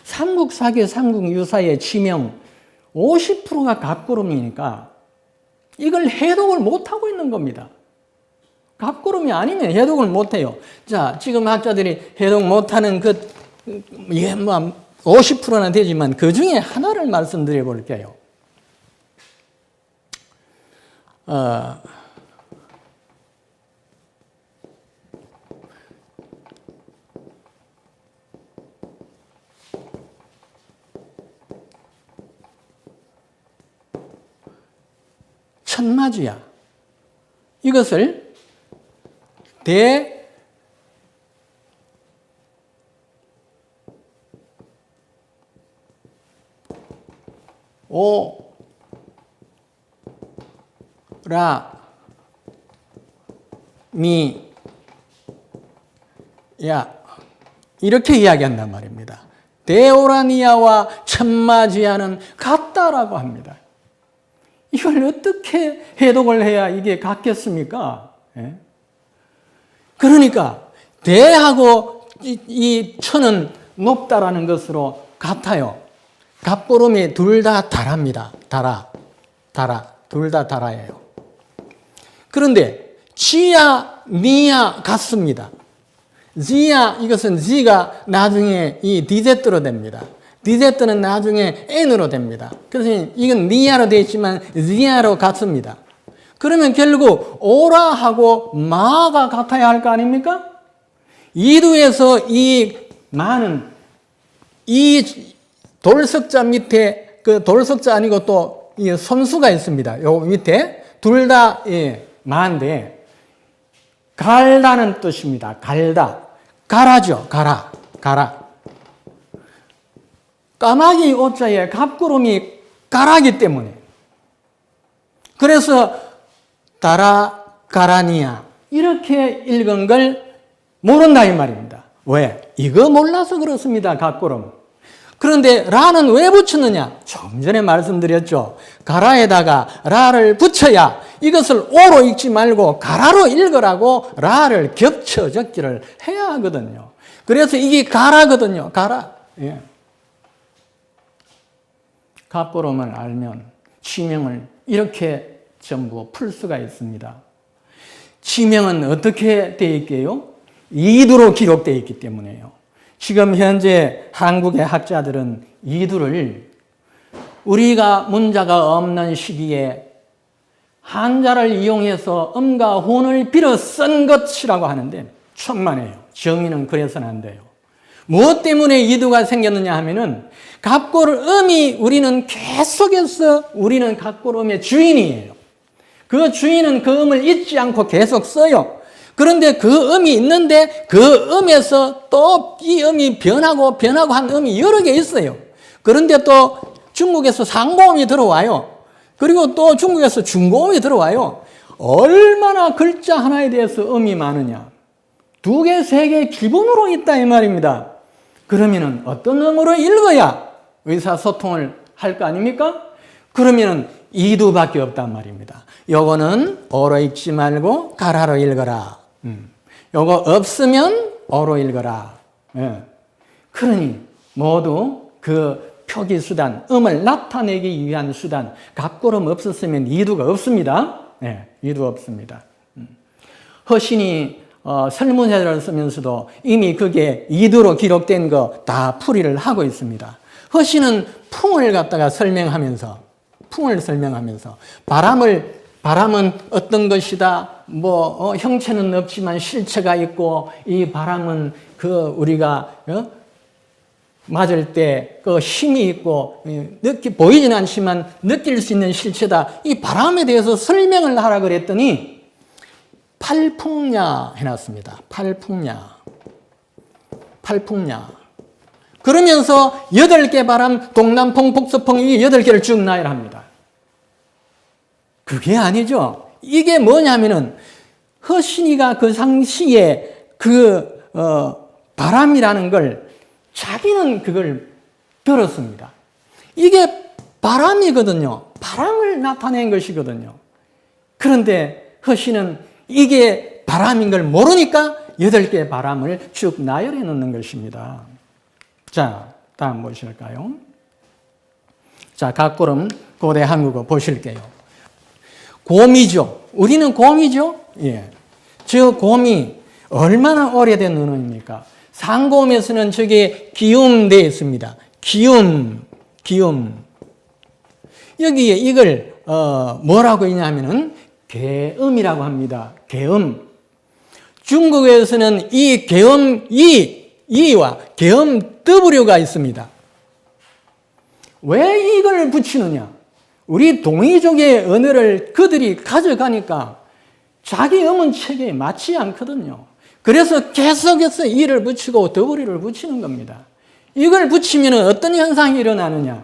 삼국사기, 삼국유사의 지명 50%가 갑구름이니까 이걸 해독을 못하고 있는 겁니다. 갑구름이 아니면 해독을 못해요. 자, 지금 학자들이 해독 못하는 그, 예, 뭐, 50%나 되지만 그 중에 하나를 말씀드려 볼게요. 천마지야. 이것을 야 이렇게 이야기한단 말입니다. 데오라니아와 천마지야는 같다라고 합니다. 이걸 어떻게 해독을 해야 이게 같겠습니까? 예? 그러니까 대하고 이 천은 높다라는 것으로 같아요. 갑구름이 둘 다 달합니다. 둘 다 달아예요. 그런데 지야, 니야 같습니다. 지야 이것은 지가 나중에 이 디제트로 됩니다. 디제트는 나중에 n으로 됩니다. 그래서 이건 니야로 되어 있지만 지야로 같습니다. 그러면 결국 오라하고 마가 같아야 할 거 아닙니까? 이두에서 이 마는 이 돌석자 밑에 그 돌석자 아니고 또 이 선수가 있습니다. 요 밑에 둘 다 마인데 갈다는 뜻입니다. 갈다. 가라죠. 가라. 까마귀 오자에 갑구름이 가라기 때문에. 그래서 가라니아 이렇게 읽은 걸 모른다 이 말입니다. 왜? 이거 몰라서 그렇습니다. 각고름. 그런데 라는 왜 붙였느냐? 좀 전에 말씀드렸죠. 가라에다가 라를 붙여야 이것을 오로 읽지 말고 가라로 읽으라고 라를 겹쳐 적기를 해야 하거든요. 그래서 이게 가라거든요. 가라. 예. 각고름을 알면 지명을 이렇게 전부 풀 수가 있습니다. 지명은 어떻게 되어 있게요? 이두로 기록되어 있기 때문에요. 지금 현재 한국의 학자들은 이두를 우리가 문자가 없는 시기에 한자를 이용해서 음과 혼을 빌어 쓴 것이라고 하는데 천만에요. 정의는 그래서는 안 돼요. 무엇 때문에 이두가 생겼느냐 하면은 갑고름이 우리는 계속해서 우리는 갑고름의 주인이에요. 그 주인은 그 음을 잊지 않고 계속 써요. 그런데 그 음이 있는데 그 음에서 또 이 음이 변하고 한 음이 여러 개 있어요. 그런데 또 중국에서 상고음이 들어와요. 그리고 또 중국에서 중고음이 들어와요. 얼마나 글자 하나에 대해서 음이 많으냐. 2개, 3개 기본으로 있다 이 말입니다. 그러면은 어떤 음으로 읽어야 의사소통을 할 거 아닙니까? 그러면은 이두밖에 없단 말입니다. 요거는 어로 읽지 말고 가라로 읽어라. 요거 없으면 어로 읽어라. 예. 그러니 모두 그 표기 수단, 음을 나타내기 위한 수단, 갑고름 없었으면 이두가 없습니다. 예, 이두 없습니다. 허신이 설문제를 쓰면서도 이미 그게 이두로 기록된 거 다 풀이를 하고 있습니다. 허신은 풍을 갖다가 설명하면서 바람은 어떤 것이다. 형체는 없지만 실체가 있고 이 바람은 그 우리가 맞을 때 그 힘이 있고 보이지는 않지만 느낄 수 있는 실체다. 이 바람에 대해서 설명을 하라 그랬더니 팔풍야 해놨습니다. 팔풍야. 그러면서 8개 바람, 동남풍, 북서풍 이 8개를 쭉 나열합니다. 그게 아니죠. 이게 뭐냐면은 허신이가 그 상시에 바람이라는 걸 자기는 그걸 들었습니다. 이게 바람이거든요. 바람을 나타낸 것이거든요. 그런데 허신은 이게 바람인 걸 모르니까 8개의 바람을 쭉 나열해 놓는 것입니다. 자, 다음 보실까요? 자, 각고름 고대 한국어 보실게요. 곰이죠. 우리는 곰이죠. 예. 저 곰이 얼마나 오래된 언어입니까? 상고음에서는 저게 기음되어 있습니다. 기음. 여기에 이걸 뭐라고 했냐면은 개음이라고 합니다. 개음. 중국에서는 이 개음 이와 개음 W가 있습니다. 왜 이걸 붙이느냐? 우리 동이족의 언어를 그들이 가져가니까 자기 음은 체계에 맞지 않거든요. 그래서 계속해서 이를 붙이고 W를 붙이는 겁니다. 이걸 붙이면 어떤 현상이 일어나느냐?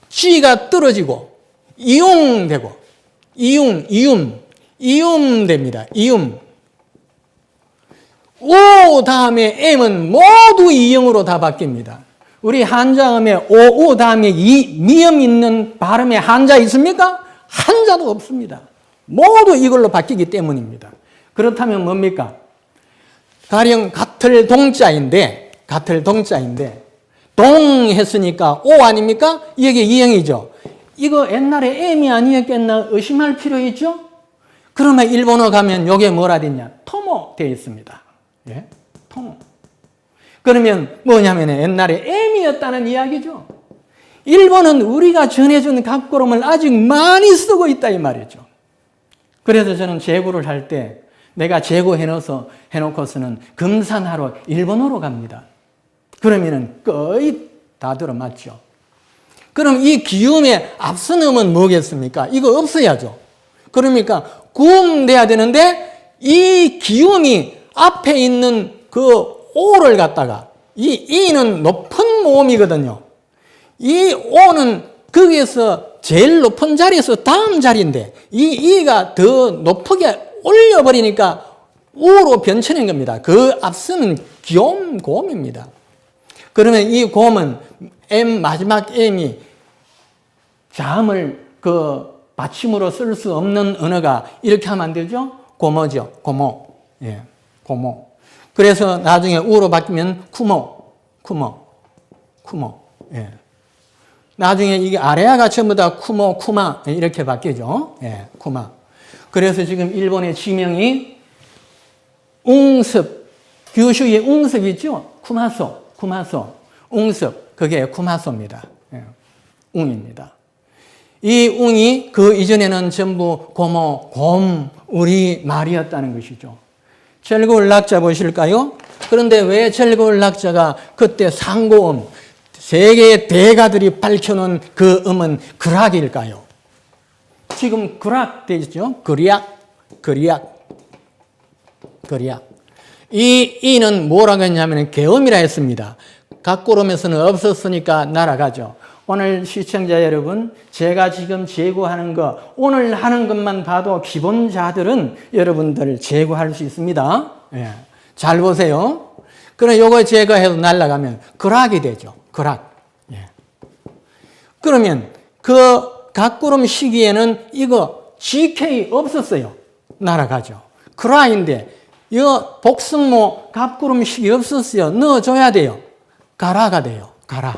G가 떨어지고 이용되고 이음 됩니다. 이음. 오 다음에 M은 모두 이형으로 다 바뀝니다. 우리 한자음에 오 다음에 미음 있는 발음에 한자 있습니까? 한자도 없습니다. 모두 이걸로 바뀌기 때문입니다. 그렇다면 뭡니까? 가령 같을 동자인데 동 했으니까 오 아닙니까? 이게 이형이죠. 이거 옛날에 M이 아니었겠나 의심할 필요 있죠? 그러면 일본어 가면 이게 뭐라 됐냐? 토모 되어 있습니다. 예? 토모. 그러면 뭐냐면 옛날에 M이었다는 이야기죠. 일본은 우리가 전해준 각고름을 아직 많이 쓰고 있다 이 말이죠. 그래서 저는 재고를 할 때 내가 재고해놓고서는 금산하러 일본어로 갑니다. 그러면은 거의 다 들어맞죠. 그럼 이 기음의 앞선 음은 뭐겠습니까? 이거 없어야죠. 그러니까 구음돼야 되는데 이 기음이 앞에 있는 그 오를 갖다가 이 이는 높은 모음이거든요. 이 오는 거기에서 제일 높은 자리에서 다음 자리인데 이 이가 더 높게 올려버리니까 우로 변천인 겁니다. 그 앞서는 곰입니다. 그러면 이 곰은 마지막 M이 자음을 받침으로 쓸 수 없는 언어가 이렇게 하면 안 되죠? 고모죠. 고모. 예, 고모. 그래서 나중에 우로 바뀌면 쿠모. 예. 나중에 이게 아래아가 전부 다 쿠마 이렇게 바뀌죠. 예, 쿠마. 그래서 지금 일본의 지명이 웅습, 규슈의 웅습 있죠? 쿠마소. 웅습, 그게 쿠마소입니다. 예, 웅입니다. 이 웅이 그 이전에는 전부 곰, 우리 말이었다는 것이죠. 절구을락자 보실까요? 그런데 왜 절구을락자가 그때 상고음, 세계의 대가들이 밝혀놓은 그 음은 그락일까요? 지금 그락 되죠? 그리악. 이는 뭐라고 했냐면 개음이라 했습니다. 각고름에서는 없었으니까 날아가죠. 오늘 시청자 여러분, 제가 지금 제고하는 거, 오늘 하는 것만 봐도 기본자들은 여러분들 제고할 수 있습니다. 예. 잘 보세요. 그럼 요거 제거해서 날아가면 그락이 되죠. 그락. 예. 그러면 그 각구름 시기에는 이거 GK 없었어요. 날아가죠. 그라인데 이거 복승모 갑구름 시기 없었어요. 넣어줘야 돼요. 가라가 돼요. 가라.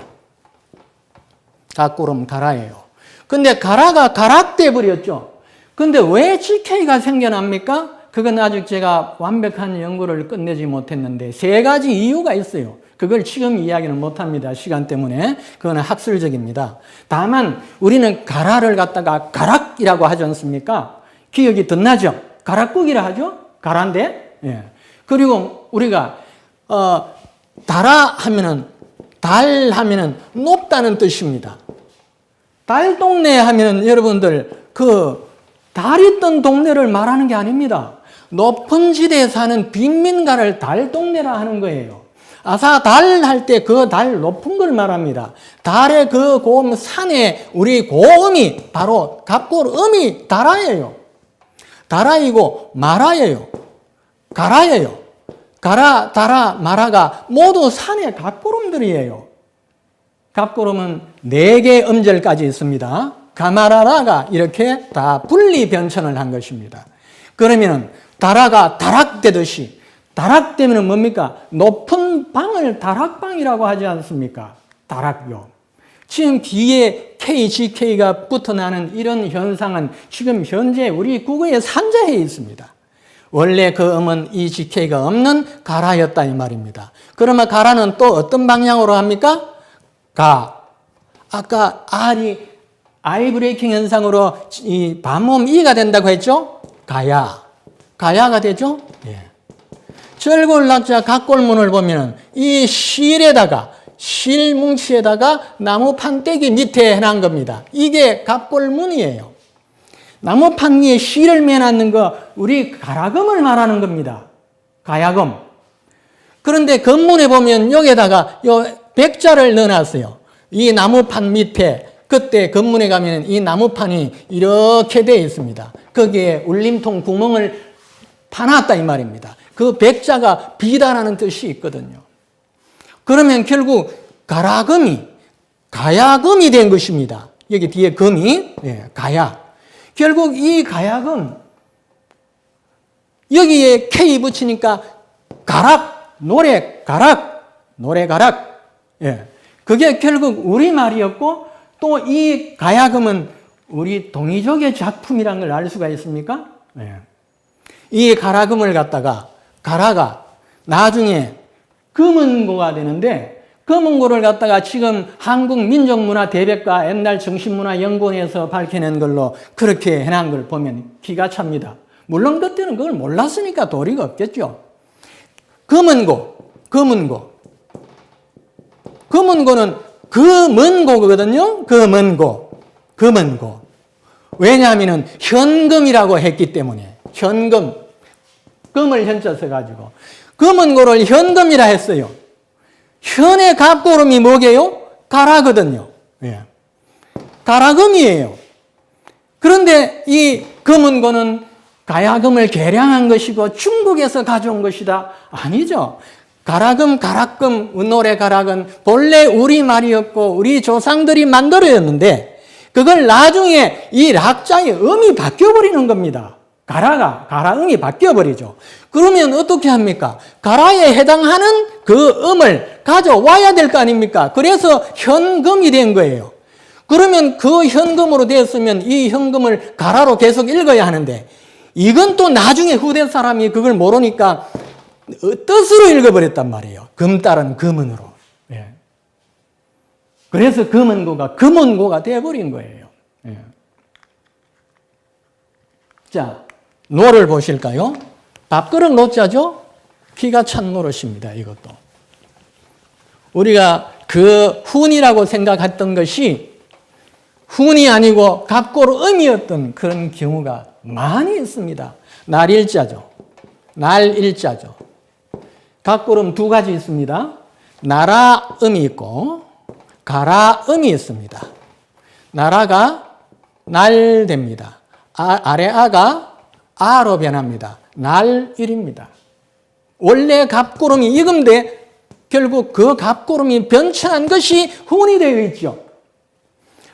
각구름 가라예요. 근데 가라가 가락돼 버렸죠. 근데 왜 GK가 생겨납니까? 그건 아직 제가 완벽한 연구를 끝내지 못했는데 세 가지 이유가 있어요. 그걸 지금 이야기는 못합니다. 시간 때문에. 그건 학술적입니다. 다만 우리는 가라를 갖다가 가락이라고 하지 않습니까? 기억이 덧나죠? 가락국이라 하죠? 가라인데. 예. 그리고 우리가 달아 하면은 달 하면은 높다는 뜻입니다. 달동네 하면은 여러분들 그 달 있던 동네를 말하는 게 아닙니다. 높은 지대에 사는 빈민가를 달동네라 하는 거예요. 아사 달 할 때 그 달 높은 걸 말합니다. 달의 그 고음 산에 우리 고음이 바로 갑골음이 달아예요. 달아이고 마라예요. 가라예요. 가라, 달아, 마라가 모두 산의 갑골음들이에요. 갑골음은 4개 음절까지 있습니다. 가마라라가 이렇게 다 분리 변천을 한 것입니다. 그러면은 달아가 다락되듯이 다락되면 뭡니까? 높은 방을 다락방이라고 하지 않습니까? 다락요. 지금 뒤에 K, GK가 붙어나는 이런 현상은 지금 현재 우리 국어에 산자해 있습니다. 원래 그 음은 이 GK가 없는 가라였다 이 말입니다. 그러면 가라는 또 어떤 방향으로 합니까? 가. 아까 R이 아이 브레이킹 현상으로 이 반모음 E가 된다고 했죠? 가야. 가야가 되죠? 예. 절골락자 각골문을 보면 이 실에다가 실뭉치에다가 나무 판때기 밑에 해놓은 겁니다. 이게 갑골문이에요. 나무판 위에 실을 매놨는 거 우리 가라금을 말하는 겁니다. 가야금. 그런데 건문에 보면 여기에다가 요 백자를 넣어놨어요. 이 나무판 밑에 그때 건문에 가면 이 나무판이 이렇게 되어 있습니다. 거기에 울림통 구멍을 파놨다 이 말입니다. 그 백자가 비다라는 뜻이 있거든요. 그러면 결국 가라금이 가야금이 된 것입니다. 여기 뒤에 금이 가야. 결국 이 가야금 여기에 K 붙이니까 가락, 노래 가락. 예. 그게 결국 우리말이었고 또 이 가야금은 우리 동이족의 작품이라는 걸 알 수가 있습니까? 예. 이 가라금을 갖다가 가라가 나중에 금은고가 되는데 금은고를 갖다가 지금 한국민족문화대백과 옛날 정신문화연구원에서 밝혀낸 걸로 그렇게 해놓은 걸 보면 기가 찹니다. 물론 그때는 그걸 몰랐으니까 도리가 없겠죠. 금은고는 금은고거든요. 금은고. 왜냐하면 현금이라고 했기 때문에 현금, 금을 현자 써가지고 금은고를 현금이라 했어요. 현의 갑고름이 뭐게요? 가라거든요. 예. 가라금이에요. 그런데 이 금은고는 가야금을 개량한 것이고 중국에서 가져온 것이다. 아니죠. 가락금, 노래 가락은 본래 우리말이었고 우리 조상들이 만들어였는데 그걸 나중에 이 락자의 음이 바뀌어버리는 겁니다. 가라음이 바뀌어버리죠. 그러면 어떻게 합니까? 가라에 해당하는 그 음을 가져와야 될 거 아닙니까? 그래서 현금이 된 거예요. 그러면 그 현금으로 되었으면 이 현금을 가라로 계속 읽어야 하는데 이건 또 나중에 후대 사람이 그걸 모르니까 뜻으로 읽어버렸단 말이에요. 금 따른 금은으로. 예. 그래서 금은고가 되어버린 거예요. 예. 자, 노를 보실까요? 밥그릇 노자죠? 피가 찬 노릇입니다. 이것도. 우리가 그 훈이라고 생각했던 것이 훈이 아니고 갑고름이었던 그런 경우가 많이 있습니다. 날일자죠. 날일자죠. 갑고름 두 가지 있습니다. 나라음이 있고 가라음이 있습니다. 나라가 날됩니다. 아래 아가 아로 변합니다. 날일입니다. 원래 갑고름이 이건데 결국 그 갑고름이 변천한 것이 훈이 되어 있죠.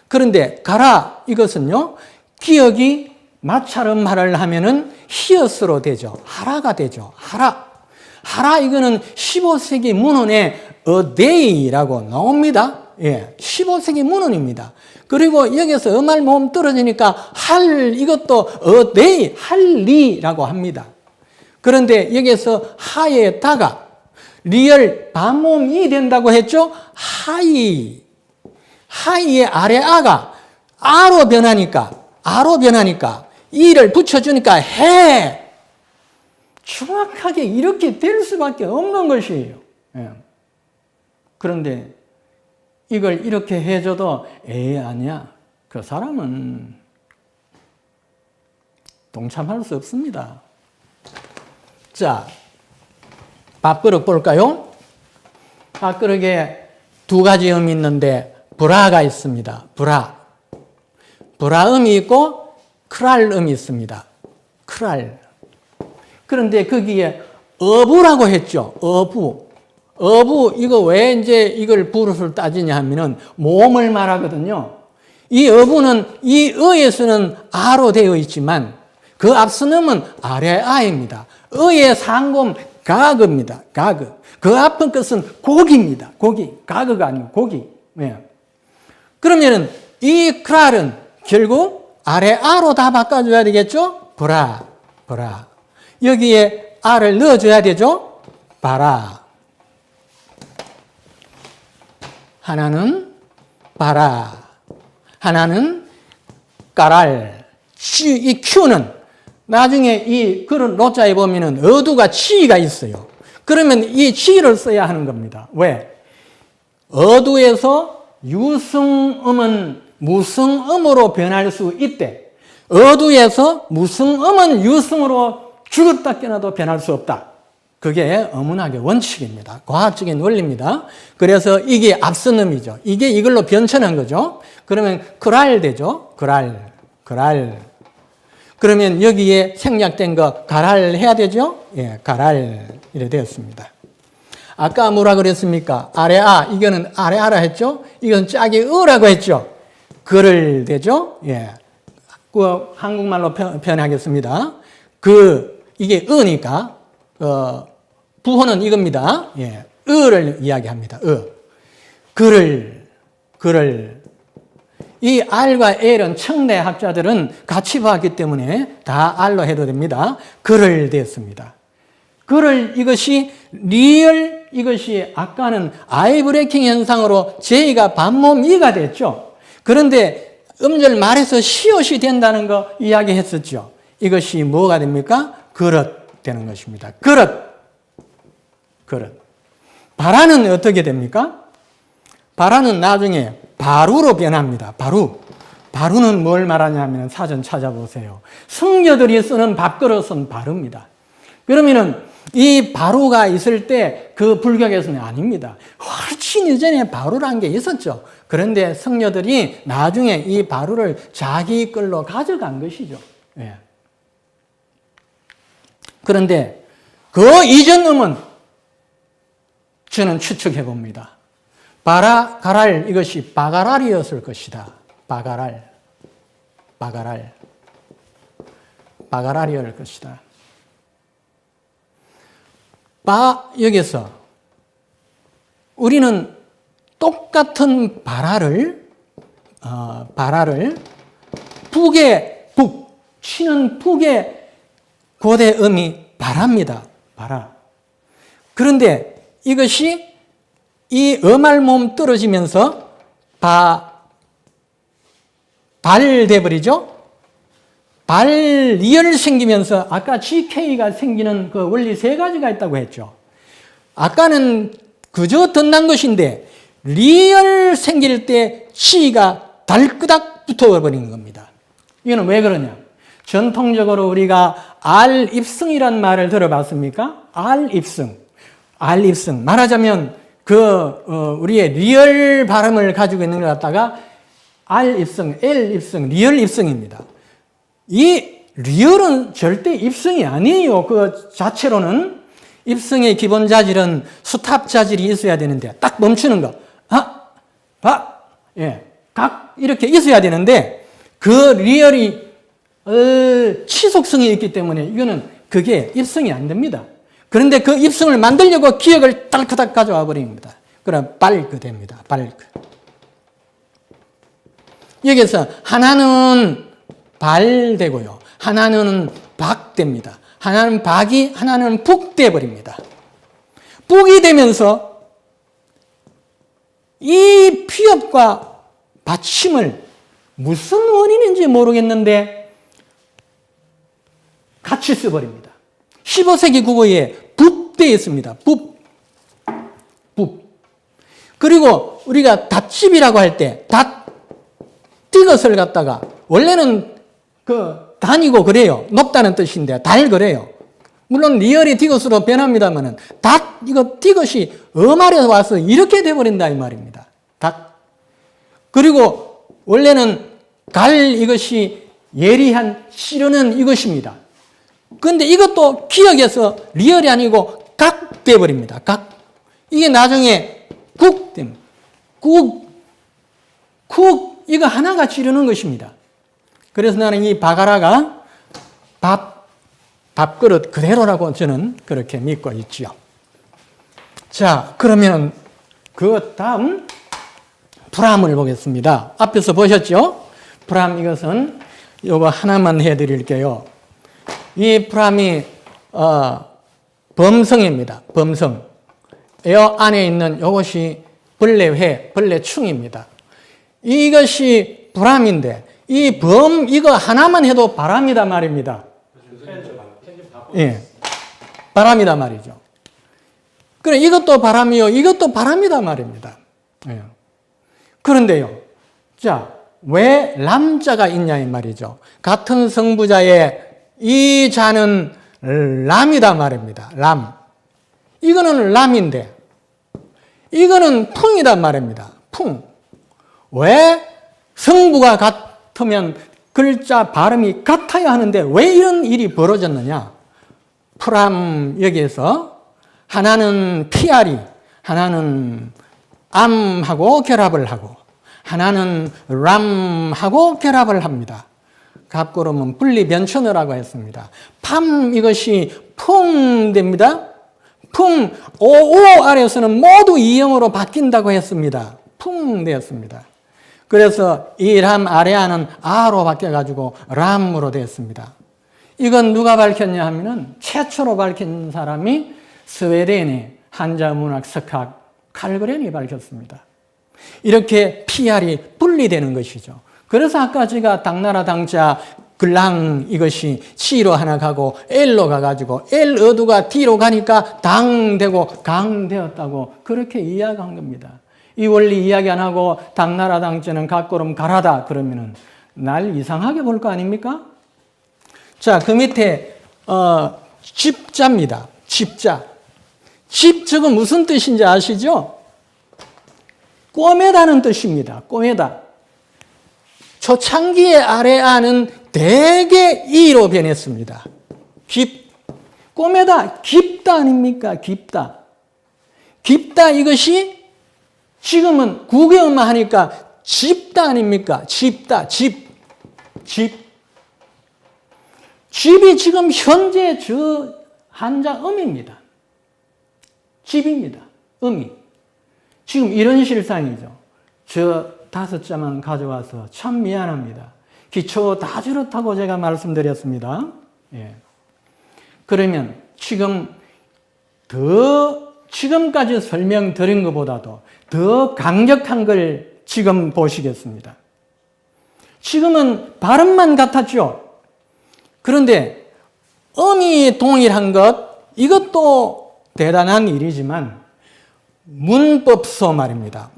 그런데 가라 이것은요. 기억이 마찰음 말을 하면은 히읗으로 되죠. 하라가 되죠. 하라 이거는 15세기 문헌에 어데이라고 나옵니다. 예, 15세기 문헌입니다. 그리고 여기서 음할 모음 떨어지니까 이것도 어데이, 할리라고 합니다. 그런데 여기서 하에다가 리얼 반모음이 된다고 했죠? 하이의 아래 아가 아로 변하니까 이를 붙여주니까 해. 정확하게 이렇게 될 수밖에 없는 것이에요. 예. 그런데 이걸 이렇게 해줘도 아니야. 그 사람은 동참할 수 없습니다. 자, 밥그릇 볼까요? 밥그릇에 두 가지 음이 있는데 브라가 있습니다. 브라음이 있고 크랄음이 있습니다. 크랄. 그런데 거기에 어부라고 했죠. 어부, 이거 왜 이제 이걸 부르를 따지냐 하면은 모음을 말하거든요. 이 어부는 이 어에서는 아로 되어 있지만 그 앞선 음은 아래 아입니다. 어의 상고음 가그입니다. 가그. 그 앞은 것은 고기입니다. 고기. 가그가 아니고 고기. 네. 그러면은 이 크랄은 결국 아래 아로 다 바꿔줘야 되겠죠? 브라. 여기에 아를 넣어줘야 되죠? 바라. 하나는 바라. 하나는 까랄. 이 큐는 나중에 이 그런 노자에 보면은 어두가 치가 있어요. 그러면 이 치를 써야 하는 겁니다. 왜? 어두에서 유승음은 무승음으로 변할 수 있대. 어두에서 무승음은 유승으로 죽었다 깨어나도 변할 수 없다. 그게 어문학의 원칙입니다. 과학적인 원리입니다. 그래서 이게 앞선 음이죠. 이게 이걸로 변천한 거죠. 그러면 크랄 되죠. 크랄. 그러면 여기에 생략된 거 가랄 해야 되죠. 예, 가랄 이래 되었습니다. 아까 뭐라 그랬습니까? 아래아, 이거는 아래아라 했죠? 이건 짝이 으라고 했죠? 그를 되죠? 예. 그 한국말로 표현하겠습니다. 이게 으니까, 부호는 이겁니다. 예. 으를 이야기합니다. 그를. 이 R과 L은 청대 학자들은 같이 봤기 때문에 다 R로 해도 됩니다. 그를 되었습니다. 그를 이것이 리얼 이것이 아까는 아이 브레이킹 현상으로 J가 반모음 E가 됐죠. 그런데 음절 말에서 시옷이 된다는 거 이야기했었죠. 이것이 뭐가 됩니까? 그릇 되는 것입니다. 그릇. 바라는 어떻게 됩니까? 바라는 나중에 바루로 변합니다. 바루는 뭘 말하냐면 사전 찾아보세요. 승려들이 쓰는 밥그릇은 바루입니다. 그러면은 이 바루가 있을 때 그 불교에서는 아닙니다. 훨씬 이전에 바루라는 게 있었죠. 그런데 승려들이 나중에 이 바루를 자기 걸로 가져간 것이죠. 예. 그런데 그 이전 음은 저는 추측해 봅니다. 바라가랄, 이것이 바가랄이었을 것이다. 바가랄이었을 것이다. 여기서 우리는 똑같은 바라를 치는 북의 고대 음이 바랍니다. 바라. 그런데 이것이 이 음알몸 떨어지면서 발 돼버리죠? 발리얼 생기면서 아까 GK가 생기는 그 원리 세 가지가 있다고 했죠. 아까는 그저 덧난 것인데 리얼 생길 때 G가 달끄닥 붙어버리는 겁니다. 이거는 왜 그러냐? 전통적으로 우리가 알입승이란 말을 들어봤습니까? 알입승. 말하자면 우리의 리얼 발음을 가지고 있는 것 갖다가 알입승, L입승, 리얼 입승입니다. 이 리얼은 절대 입승이 아니에요. 그 자체로는 입승의 기본 자질은 스탑 자질이 있어야 되는데 딱 멈추는 거. 각 이렇게 있어야 되는데 그 리얼이 치속성이 있기 때문에 이거는 그게 입승이 안 됩니다. 그런데 그 입승을 만들려고 기억을 딸그닥 가져와 버립니다. 그럼 발그 됩니다. 발그. 여기서 하나는 발 되고요. 하나는 박 됩니다. 하나는 박이, 하나는 북 돼 버립니다. 북이 되면서 이 피업과 받침을 무슨 원인인지 모르겠는데 같이 써버립니다. 15세기 국어에 붓되어 있습니다. 붓. 그리고 우리가 닷집이라고 할 때 띠것을 갖다가 원래는 단이고 그래요. 높다는 뜻인데 달 그래요. 물론 리얼이 띠것으로 변합니다만은 이거 띠것이 어말에서 와서 이렇게 돼버린다 이 말입니다. 그리고 원래는 이것이 예리한 씨르는 이것입니다. 그런데 이것도 기억에서 리얼이 아니고 각 돼버립니다. 각. 이게 나중에 국 됩니다. 국 이거 하나가 지르는 것입니다. 그래서 나는 이 바가라가 밥그릇 그대로라고 저는 그렇게 믿고 있지요. 자, 그러면 그 다음 브람을 보겠습니다. 앞에서 보셨죠? 브람 이것은 요거 하나만 해드릴게요. 이 브람이 범성입니다. 범성. 에어 안에 있는 이것이 벌레회, 벌레충입니다. 이것이 브람인데 이거 하나만 해도 바람이다 말입니다. 예, 바람이다 말이죠. 그래 이것도 바람이요, 이것도 바람이다 말입니다. 예. 그런데요, 자, 왜 람자가 있냐 이 말이죠. 같은 성부자의 이 자는 람이다 말입니다. 람. 이거는 람인데 이거는 풍이다 말입니다. 풍. 왜 성부가 같으면 글자 발음이 같아야 하는데 왜 이런 일이 벌어졌느냐? 프람 여기에서 하나는 PR이, 하나는 암하고 결합을 하고 하나는 람하고 결합을 합니다. 갑고름은 분리변천어라고 했습니다. 팜 이것이 풍 됩니다. 풍, 오 아래에서는 모두 이형으로 바뀐다고 했습니다. 풍 되었습니다. 그래서 이 람 아래아는 아로 바뀌어가지고 람으로 되었습니다. 이건 누가 밝혔냐 하면은 최초로 밝힌 사람이 스웨덴의 한자문학 석학 칼그렌이 밝혔습니다. 이렇게 PR이 분리되는 것이죠. 그래서 아까 제가 당나라 당자 글랑 이것이 C로 하나 가고 L로 가가지고 L 어두가 D로 가니까 당 되고 강 되었다고 그렇게 이야기한 겁니다. 이 원리 이야기 안 하고 당나라 당자는 갓고름 가라다 그러면은 날 이상하게 볼 거 아닙니까? 자, 그 밑에 집자입니다. 집자. 집 저거 무슨 뜻인지 아시죠? 꼬매다는 뜻입니다. 꼬매다. 초창기의 아래아는 대개 이로 변했습니다. 집. 꼬매다, 깊다 아닙니까? 깊다. 깊다 이것이 지금은 국어만 하니까 짚다 아닙니까? 짚다, 집. 집이 지금 현재 저 한자음입니다. 집입니다. 음이. 지금 이런 실상이죠. 저 5자만 가져와서 참 미안합니다. 기초 다 저렇다고 제가 말씀드렸습니다. 예. 그러면 지금 지금까지 설명드린 것보다도 더 강력한 걸 지금 보시겠습니다. 지금은 발음만 같았죠. 그런데 음이 동일한 것, 이것도 대단한 일이지만 문법서 말입니다.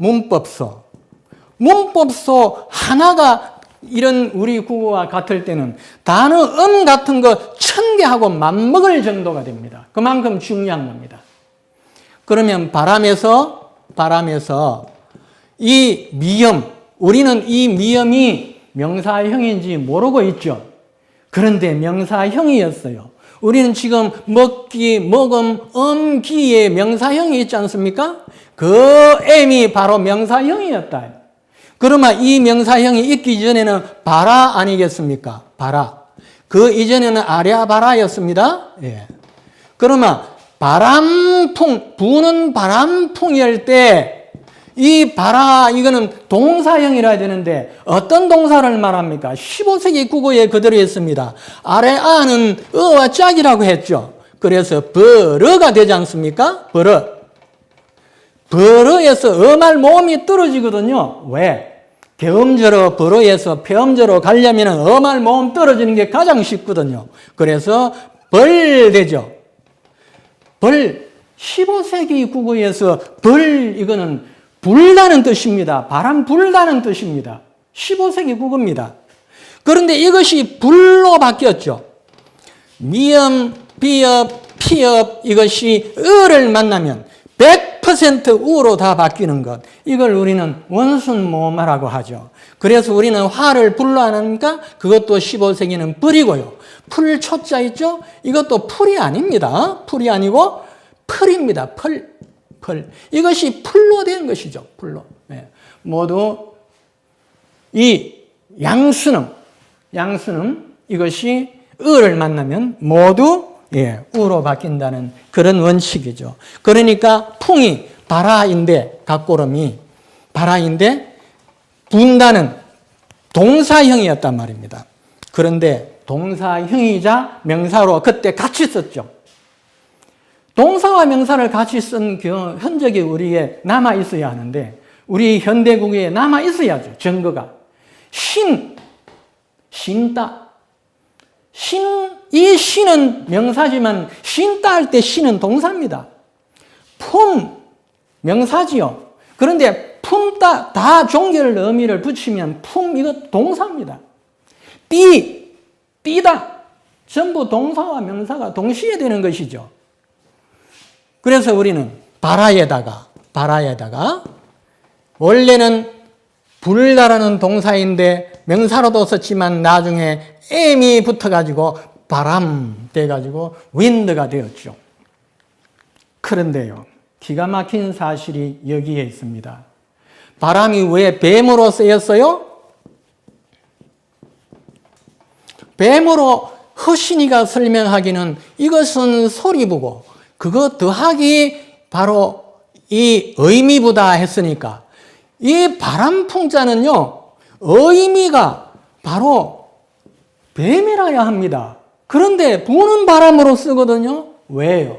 문법서 하나가 이런 우리 국어와 같을 때는 단어 같은 거 1000개하고 맞먹을 정도가 됩니다. 그만큼 중요한 겁니다. 그러면 바람에서 이 미음, 우리는 이 미음이 명사형인지 모르고 있죠. 그런데 명사형이었어요. 우리는 지금 먹기, 먹음, 기에 명사형이 있지 않습니까? 그 M이 바로 명사형이었다. 그러면 이 명사형이 있기 전에는 바라 아니겠습니까? 바라. 그 이전에는 아랴바라였습니다. 예. 그러면 바람풍, 부는 바람풍일 때 이 바라, 이거는 동사형이라 해야 되는데 어떤 동사를 말합니까? 15세기 국어에 그대로 있습니다. 아래 아는 어와 짝이라고 했죠. 그래서 버러가 되지 않습니까? 버러에서 어말 모음이 떨어지거든요. 왜? 개음절어 버러에서 폐음절어 가려면 어말 모음 떨어지는 게 가장 쉽거든요. 그래서 벌 되죠. 벌, 15세기 국어에서 벌, 이거는 불다는 뜻입니다. 바람 불다는 뜻입니다. 15세기 국어입니다. 그런데 이것이 불로 바뀌었죠. 미음, 비읍, 피읍 이것이 을을 만나면 100% 우로 다 바뀌는 것. 이걸 우리는 원순모마라고 하죠. 그래서 우리는 화를 불로 안 합니까? 그것도 15세기는 불이고요. 풀 초자 있죠? 이것도 풀이 아닙니다. 풀이 아니고 풀입니다. 풀. 이것이 풀로 된 것이죠. 풀로. 네. 모두 이 양수능 이것이 을을 만나면 모두 우로 바뀐다는 그런 원칙이죠. 그러니까 풍이 바라인데 각고름이 바라인데 분다는 동사형이었단 말입니다. 그런데 동사형이자 명사로 그때 같이 썼죠. 동사와 명사를 같이 쓴 흔적이 우리에 남아 있어야 하는데 우리 현대국에 남아 있어야죠. 증거가. 신따. 이 신은 명사지만 신따 할 때 신은 동사입니다. 품 명사지요. 그런데 품따 다 종결 의미를 붙이면 품 이거 동사입니다. 띠다 전부 동사와 명사가 동시에 되는 것이죠. 그래서 우리는 바라에다가 원래는 불다라는 동사인데 명사로도 썼지만 나중에 M이 붙어가지고 바람 돼가지고 윈드가 되었죠. 그런데요, 기가 막힌 사실이 여기에 있습니다. 바람이 왜 뱀으로 쓰였어요? 뱀으로 허신이가 설명하기는 이것은 소리보고 그거 더하기 바로 이 의미보다 했으니까 이 바람풍자는요 의미가 바로 뱀이라야 합니다. 그런데 부는 바람으로 쓰거든요. 왜요?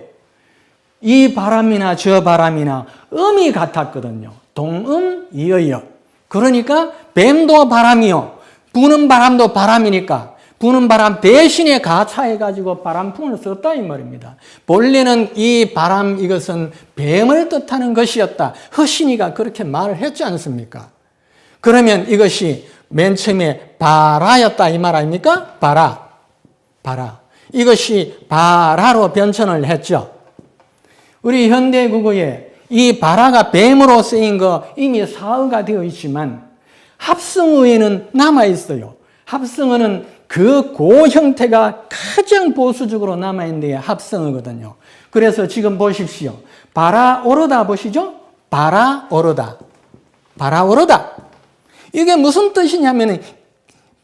이 바람이나 저 바람이나 음이 같았거든요. 동음 이어요. 그러니까 뱀도 바람이요. 부는 바람도 바람이니까 부는 바람 대신에 가차해가지고 바람풍을 썼다 이 말입니다. 본래는 이 바람 이것은 뱀을 뜻하는 것이었다. 허신이가 그렇게 말을 했지 않습니까? 그러면 이것이 맨 처음에 바라였다 이 말 아닙니까? 바라. 이것이 바라로 변천을 했죠. 우리 현대국어에 이 바라가 뱀으로 쓰인 거 이미 사어가 되어 있지만 합성어에는 남아있어요. 합성어는 그 형태가 가장 보수적으로 남아있는 게 합성어거든요. 그래서 지금 보십시오. 바라오르다 보시죠? 바라오르다. 바라오르다. 이게 무슨 뜻이냐면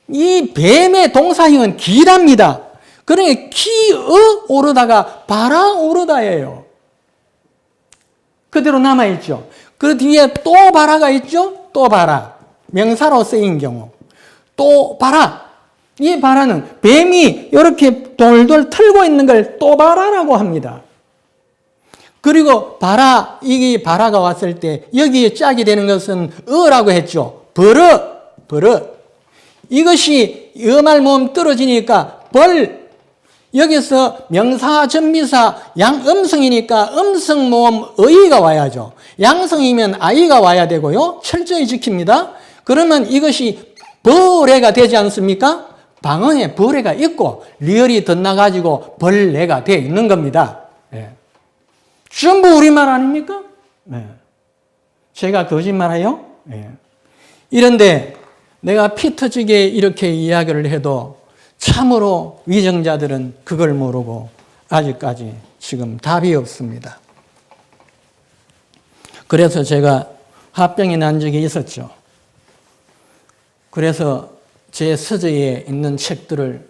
이 뱀의 동사형은 기랍니다. 그러니까 기어 오르다가 바라오르다예요. 그대로 남아있죠. 그 뒤에 또 바라가 있죠? 또 바라. 명사로 쓰인 경우. 또 바라. 이 바라는 뱀이 이렇게 돌돌 털고 있는 걸 또 바라라고 합니다. 그리고 바라, 이 바라가 왔을 때 여기에 짝이 되는 것은 어라고 했죠. 버릇. 이것이 어말 모음 떨어지니까 벌. 여기서 명사, 전미사, 양음성이니까 음성 모음 의가 와야죠. 양성이면 아이가 와야 되고요. 철저히 지킵니다. 그러면 이것이 벌레가 되지 않습니까? 방언에 벌레가 있고 리얼이 덧나가지고 벌레가 되어 있는 겁니다. 네. 전부 우리말 아닙니까? 네. 제가 거짓말해요? 네. 이런데 내가 피 터지게 이렇게 이야기를 해도 참으로 위정자들은 그걸 모르고 아직까지 지금 답이 없습니다. 그래서 제가 합병이 난 적이 있었죠. 그래서 제 서재에 있는 책들을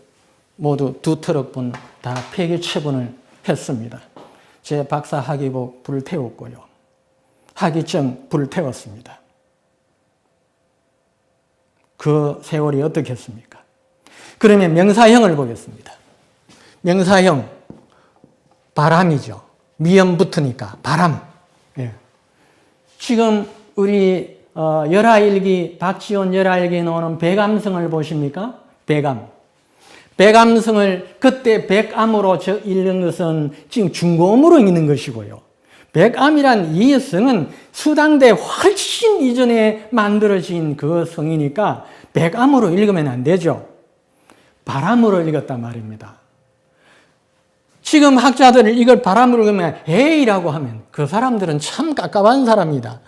모두 2트럭분 다 폐기 처분을 했습니다. 제 박사 학위복 불태웠고요. 학위증 불태웠습니다. 그 세월이 어떻겠습니까? 그러면 명사형을 보겠습니다. 명사형, 바람이죠. 미음 붙으니까 바람. 예. 지금 우리 열하일기, 박지원 열하일기에 나오는 백암성을 보십니까? 백암. 백암성을 그때 백암으로 읽는 것은 지금 중고음으로 읽는 것이고요. 백암이란 이 성은 수당대 훨씬 이전에 만들어진 그 성이니까 백암으로 읽으면 안 되죠. 바람으로 읽었단 말입니다. 지금 학자들은 이걸 바람으로 읽으면 에이라고 하면 그 사람들은 참 깝깝한 사람이다.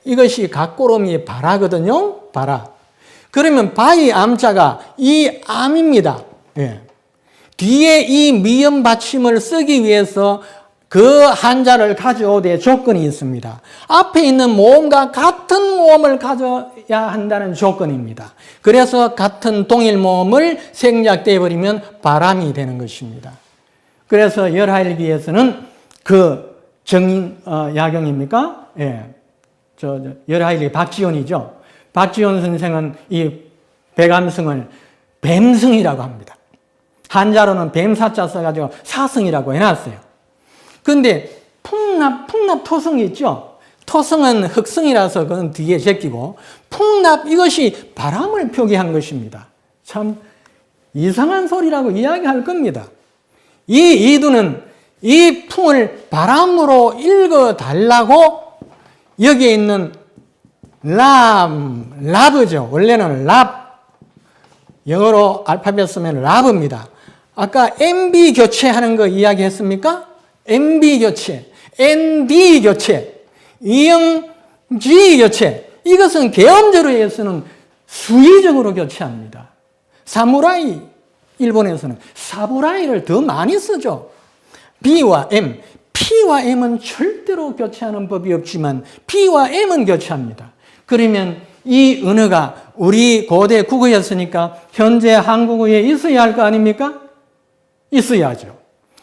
이것이 각고롬이 바라거든요. 바라. 그러면 바의 암자가 이 암입니다. 예. 뒤에 이 미음 받침을 쓰기 위해서 그 한자를 가져오되 조건이 있습니다. 앞에 있는 모음과 같은 모음을 가져야 한다는 조건입니다. 그래서 같은 동일 모음을 생략돼 버리면 바람이 되는 것입니다. 그래서 열하일기에서는 그 야경입니까? 예. 열하일기 박지원이죠. 박지원 선생은 이 백암성을 뱀성이라고 합니다. 한자로는 뱀사자 써가지고 사성이라고 해놨어요. 그런데 풍납 토성이 있죠. 토성은 흑성이라서 그건 뒤에 제끼고 풍납 이것이 바람을 표기한 것입니다. 참 이상한 소리라고 이야기할 겁니다. 이 이두는 이 풍을 바람으로 읽어달라고 여기에 있는 라브죠. 원래는 영어로 알파벳 쓰면 라브입니다. 아까 MB 교체하는 거 이야기했습니까? MB 교체, ND 교체, EMG 교체. 이것은 계엄조로에서는 수의적으로 교체합니다. 사무라이, 일본에서는 사부라이를 더 많이 쓰죠. B와 M, P와 M은 절대로 교체하는 법이 없지만 B와 M은 교체합니다. 그러면 이 언어가 우리 고대 국어였으니까 현재 한국어에 있어야 할 거 아닙니까? 있어야죠.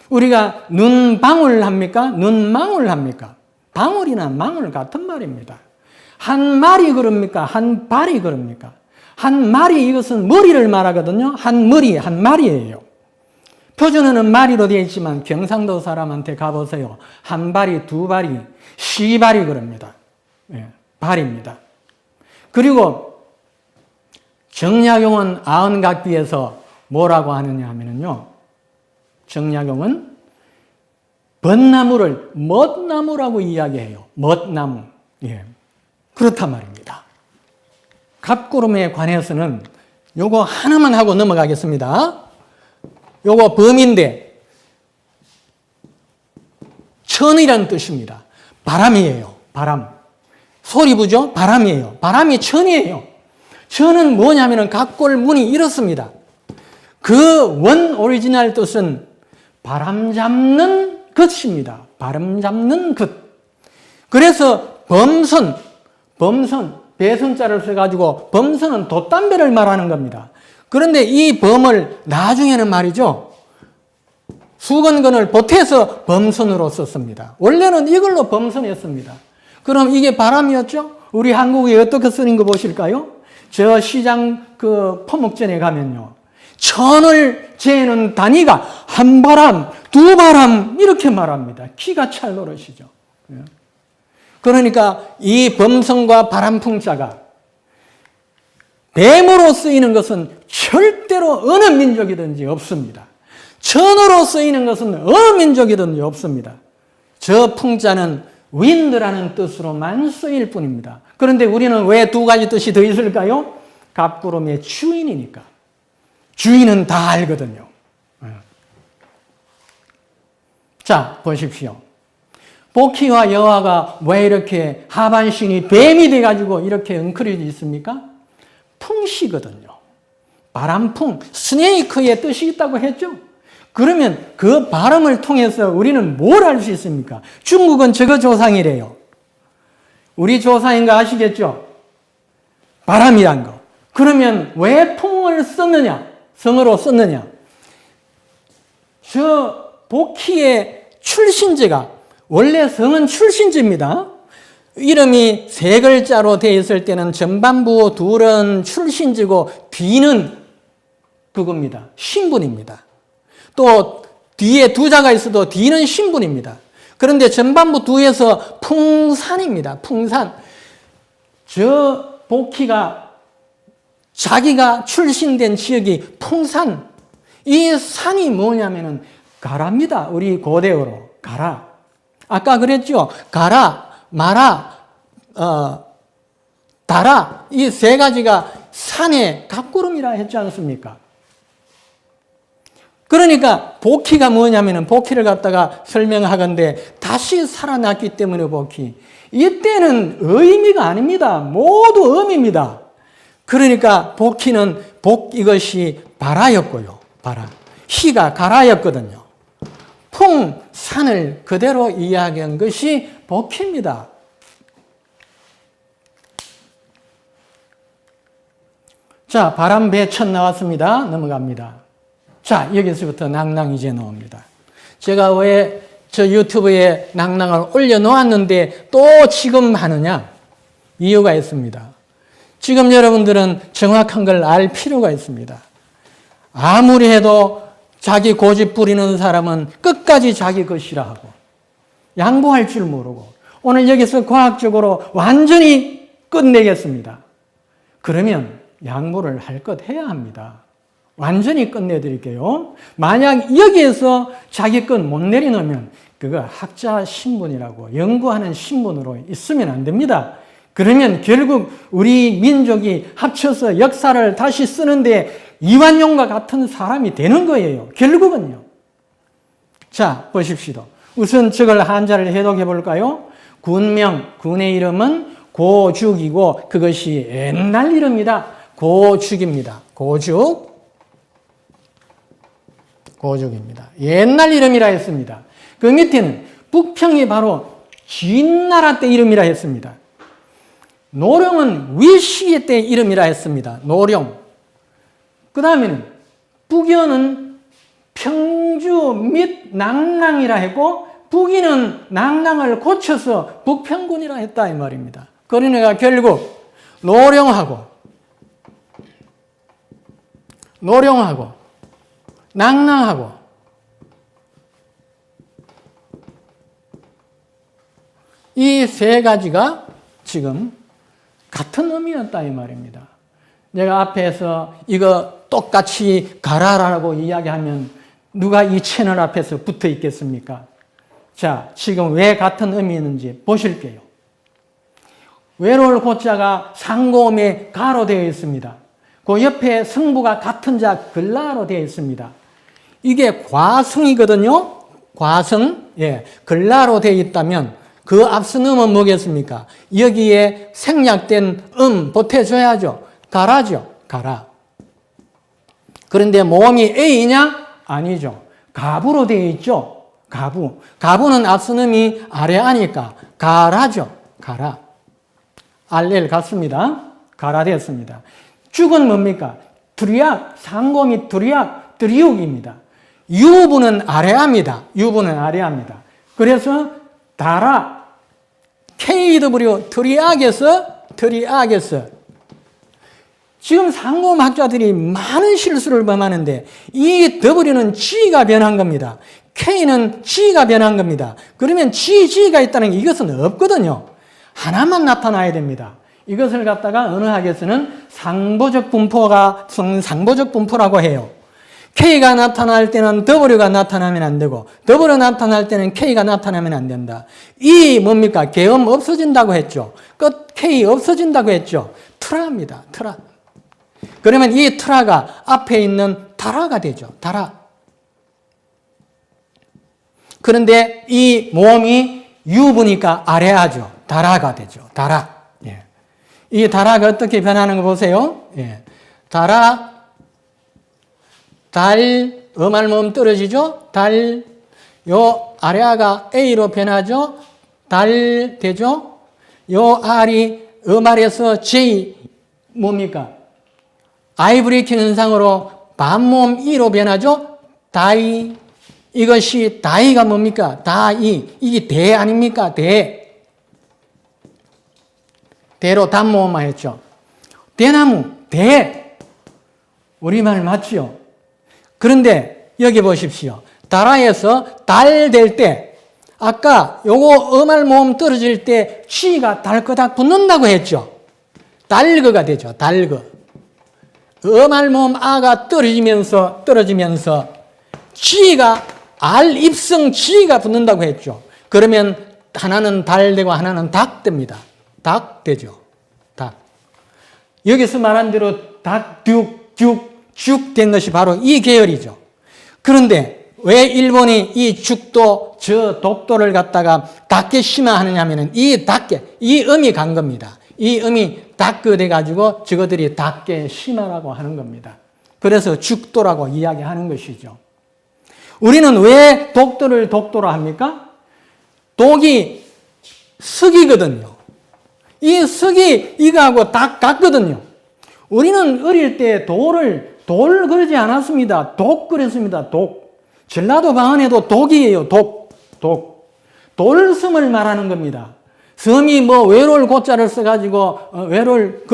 우리가 눈방울 합니까? 눈망울 합니까? 방울이나 망울 같은 말입니다. 한 말이 그럽니까? 한 발이 그럽니까? 한 말이 이것은 머리를 말하거든요. 한 머리, 한 말이에요. 표준어는 말이로 되어 있지만 경상도 사람한테 가보세요. 한 발이, 두 발이, 시발이 그럽니다. 예, 발입니다. 그리고 정약용은 아흔각비에서 뭐라고 하느냐 하면요. 정약용은 벚나무를 멋나무라고 이야기해요. 멋나무. 예. 그렇단 말입니다. 갑구름에 관해서는 요거 하나만 하고 넘어가겠습니다. 요거 범인데 천이라는 뜻입니다. 바람이에요. 바람. 소리 부죠? 바람이에요. 바람이 천이에요. 천은 뭐냐면은 갑골문이 이렇습니다. 그 원 오리지널 뜻은 바람 잡는 것입니다. 바람 잡는 것. 그래서 범선, 배선자를 써가지고 범선은 돛담배를 말하는 겁니다. 그런데 이 범을 나중에는 말이죠. 수건근을 보태서 범선으로 썼습니다. 원래는 이걸로 범선이었습니다. 그럼 이게 바람이었죠? 우리 한국에 어떻게 쓰는 거 보실까요? 저 시장 그 포목전에 가면요. 천을 재는 단위가 한 바람, 두 바람 이렇게 말합니다. 기가 찰 노릇이죠. 그러니까 이 범선과 바람풍자가 뱀으로 쓰이는 것은 절대로 어느 민족이든지 없습니다. 천으로 쓰이는 것은 어느 민족이든지 없습니다. 저 풍자는 윈드라는 뜻으로만 쓰일 뿐입니다. 그런데 우리는 왜 두 가지 뜻이 더 있을까요? 갑구름의 주인이니까. 주인은 다 알거든요. 자, 보십시오. 복희와 여화가 왜 이렇게 하반신이 뱀이 돼가지고 이렇게 엉클어져 있습니까? 풍시거든요. 바람풍, 스네이크의 뜻이 있다고 했죠? 그러면 그 발음을 통해서 우리는 뭘 알 수 있습니까? 중국은 저거 조상이래요. 우리 조상인 거 아시겠죠? 바람이란 거. 그러면 왜 풍을 썼느냐? 성어로 썼느냐? 저 복희의 출신지가 원래 성은 출신지입니다. 이름이 세 글자로 되어 있을 때는 전반부 둘은 출신지고 뒤는 그겁니다. 신분입니다. 또 뒤에 두 자가 있어도 뒤는 신분입니다. 그런데 전반부 두에서 풍산입니다. 풍산. 저 복희가 자기가 출신된 지역이 풍산. 이 산이 뭐냐면은 가라입니다. 우리 고대어로 가라. 아까 그랬죠. 가라, 마라, 다라. 이 세 가지가 산의 갑구름이라 했지 않습니까? 그러니까 복희가 뭐냐면은 복희를 갖다가 설명하건대 다시 살아났기 때문에 복희. 이때는 의미가 아닙니다. 모두 음입니다. 그러니까 복희는 이것이 바라였고요. 바라. 희가 가라였거든요. 풍, 산을 그대로 이야기한 것이 복희입니다. 자, 바람, 배, 천 나왔습니다. 넘어갑니다. 자, 여기서부터 낭낭 이제 나옵니다. 제가 왜 저 유튜브에 낭낭을 올려놓았는데 또 지금 하느냐? 이유가 있습니다. 지금 여러분들은 정확한 걸 알 필요가 있습니다. 아무리 해도 자기 고집 부리는 사람은 끝까지 자기 것이라 하고 양보할 줄 모르고 오늘 여기서 과학적으로 완전히 끝내겠습니다. 그러면 양보를 할 것 해야 합니다. 완전히 끝내드릴게요. 만약 여기에서 자기 것 못 내려놓으면 그거 학자 신분이라고 연구하는 신분으로 있으면 안 됩니다. 그러면 결국 우리 민족이 합쳐서 역사를 다시 쓰는데 이완용과 같은 사람이 되는 거예요. 결국은요. 자, 보십시오. 우선 저걸 한자를 해독해 볼까요? 군명, 군의 이름은 고죽이고 그것이 옛날 이름이다. 고죽입니다. 고죽입니다. 옛날 이름이라 했습니다. 그 밑에는 북평이 바로 진나라 때 이름이라 했습니다. 노령은 위시의 때 이름이라 했습니다. 노령. 그 다음에는 북여는 평주 및 낭랑이라 했고 북이는 낭랑을 고쳐서 북평군이라 했다 이 말입니다. 그러니까 결국 노령하고 낭랑하고 이 세 가지가 지금 같은 의미였다 이 말입니다. 내가 앞에서 이거 똑같이 가라라고 이야기하면 누가 이 채널 앞에서 붙어 있겠습니까? 자, 지금 왜 같은 의미였는지 보실게요. 외로울 고자가 상고음에 가로 되어 있습니다. 그 옆에 성부가 같은 자 글라로 되어 있습니다. 이게 과성이거든요. 과성, 글라로 되어 있다면 그 앞선 음은 뭐겠습니까? 여기에 생략된 보태줘야죠. 가라죠. 가라. 그런데 모음이 A냐? 아니죠. 가부로 되어 있죠. 가부. 가부는 앞선음이 아래아니까 가라죠. 가라. 알렐 같습니다. 가라 됐습니다. 죽은 뭡니까? 두리악, 상곰이 두리악, 드리욱입니다. 유부는 아래아입니다. 유부는 아래아입니다. 그래서 다라, KW 트리악에서 지금 상고학자들이 많은 실수를 범하는데 이 W는 G가 변한 겁니다. K는 G가 변한 겁니다. 그러면 G가 있다는 게 이것은 없거든요. 하나만 나타나야 됩니다. 이것을 갖다가 어느 학에서는 상보적 분포라고 해요. K가 나타날 때는 W가 나타나면 안 되고 W 나타날 때는 K가 나타나면 안 된다. 이 뭡니까? 계음 없어진다고 했죠. 끝 K 없어진다고 했죠. 트라입니다. 트라. 그러면 이 트라가 앞에 있는 다라가 되죠. 다라. 그런데 이 모음이 유부니까 아래하죠. 다라가 되죠. 다라. 예. 이 다라가 어떻게 변하는 거 보세요. 예. 다라, 달, 음할 모음 떨어지죠? 달, 요 아래아가 A로 변하죠? 달 되죠? 요 R이 음할에서 J 뭡니까? 아이브레이킹 현상으로 반모음 E로 변하죠? 다이. 이것이 다이가 뭡니까? 다이. 이게 대 아닙니까? 대. 대로 단모음만 했죠. 대나무, 대. 우리말 맞지요? 그런데 여기 보십시오. 다라에서 달 될 때, 아까 요거 음할 모음 떨어질 때 G가 달거닥 붙는다고 했죠. 달거가 되죠. 달거. 음할 모음 아가 떨어지면서 G가 알 입성 G가 붙는다고 했죠. 그러면 하나는 달 되고 하나는 닭 됩니다. 닭 되죠. 닭. 여기서 말한 대로 닭, 죽 된 것이 바로 이 계열이죠. 그런데 왜 일본이 이 죽도 저 독도를 갖다가 닭게시마 하느냐면은 이 닭게, 이 음이 간 겁니다. 이 음이 닭게 돼가지고 저거들이 닭게시마라고 하는 겁니다. 그래서 죽도라고 이야기하는 것이죠. 우리는 왜 독도를 독도로 합니까? 독이 석이거든요. 이 석이 이거하고 딱 같거든요. 우리는 어릴 때 돌 그러지 않았습니다. 독 그랬습니다. 독. 전라도 방언에도 독이에요. 독. 돌섬을 말하는 겁니다. 섬이 뭐 외롤 고자를 써가지고 외롤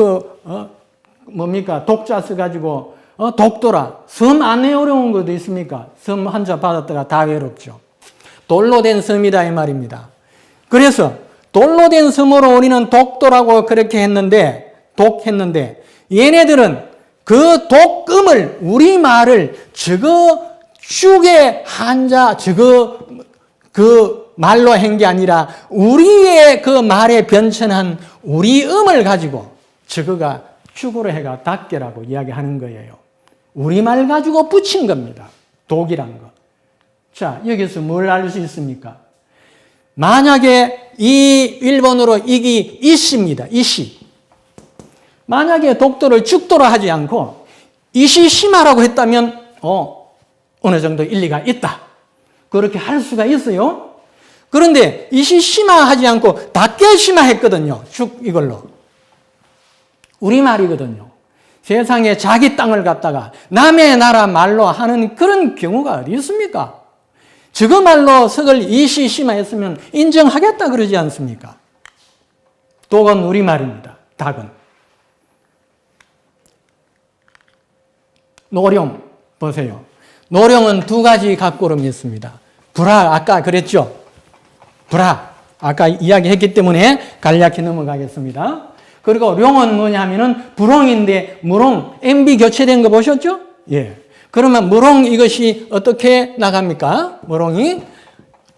뭡니까? 독자 써가지고 독도라. 섬 안 어려운 것도 있습니까? 섬 한자 받았다가 다 외롭죠. 돌로 된 섬이다 이 말입니다. 그래서 돌로 된 섬으로 우리는 독도라고 그렇게 했는데 독했는데 얘네들은 그 독음을 우리말을 저거 죽의 한자 저거 그 말로 한 게 아니라 우리의 그 말에 변천한 우리 음을 가지고 저거가 죽으로 해가 닭게라고 이야기하는 거예요. 우리말 가지고 붙인 겁니다. 독이란 거. 자, 여기서 뭘 알 수 있습니까? 만약에 이 일본어로 이기 이시입니다. 이시. 만약에 독도를 죽도로 하지 않고 이시시마라고 했다면 어느 정도 일리가 있다. 그렇게 할 수가 있어요. 그런데 이시시마 하지 않고 닭게시마 했거든요. 죽 이걸로. 우리말이거든요. 세상에 자기 땅을 갖다가 남의 나라 말로 하는 그런 경우가 어디 있습니까? 저거 말로 석을 이시시마 했으면 인정하겠다 그러지 않습니까? 독은 우리말입니다. 닭은. 노령 보세요. 노령은 두 가지 각고름이 있습니다. 불화 아까 그랬죠. 불화 아까 이야기했기 때문에 간략히 넘어가겠습니다. 그리고 룡은 뭐냐면은 불홍인데 무롱 MB 교체된 거 보셨죠? 예. 그러면 무롱 이것이 어떻게 나갑니까? 무롱이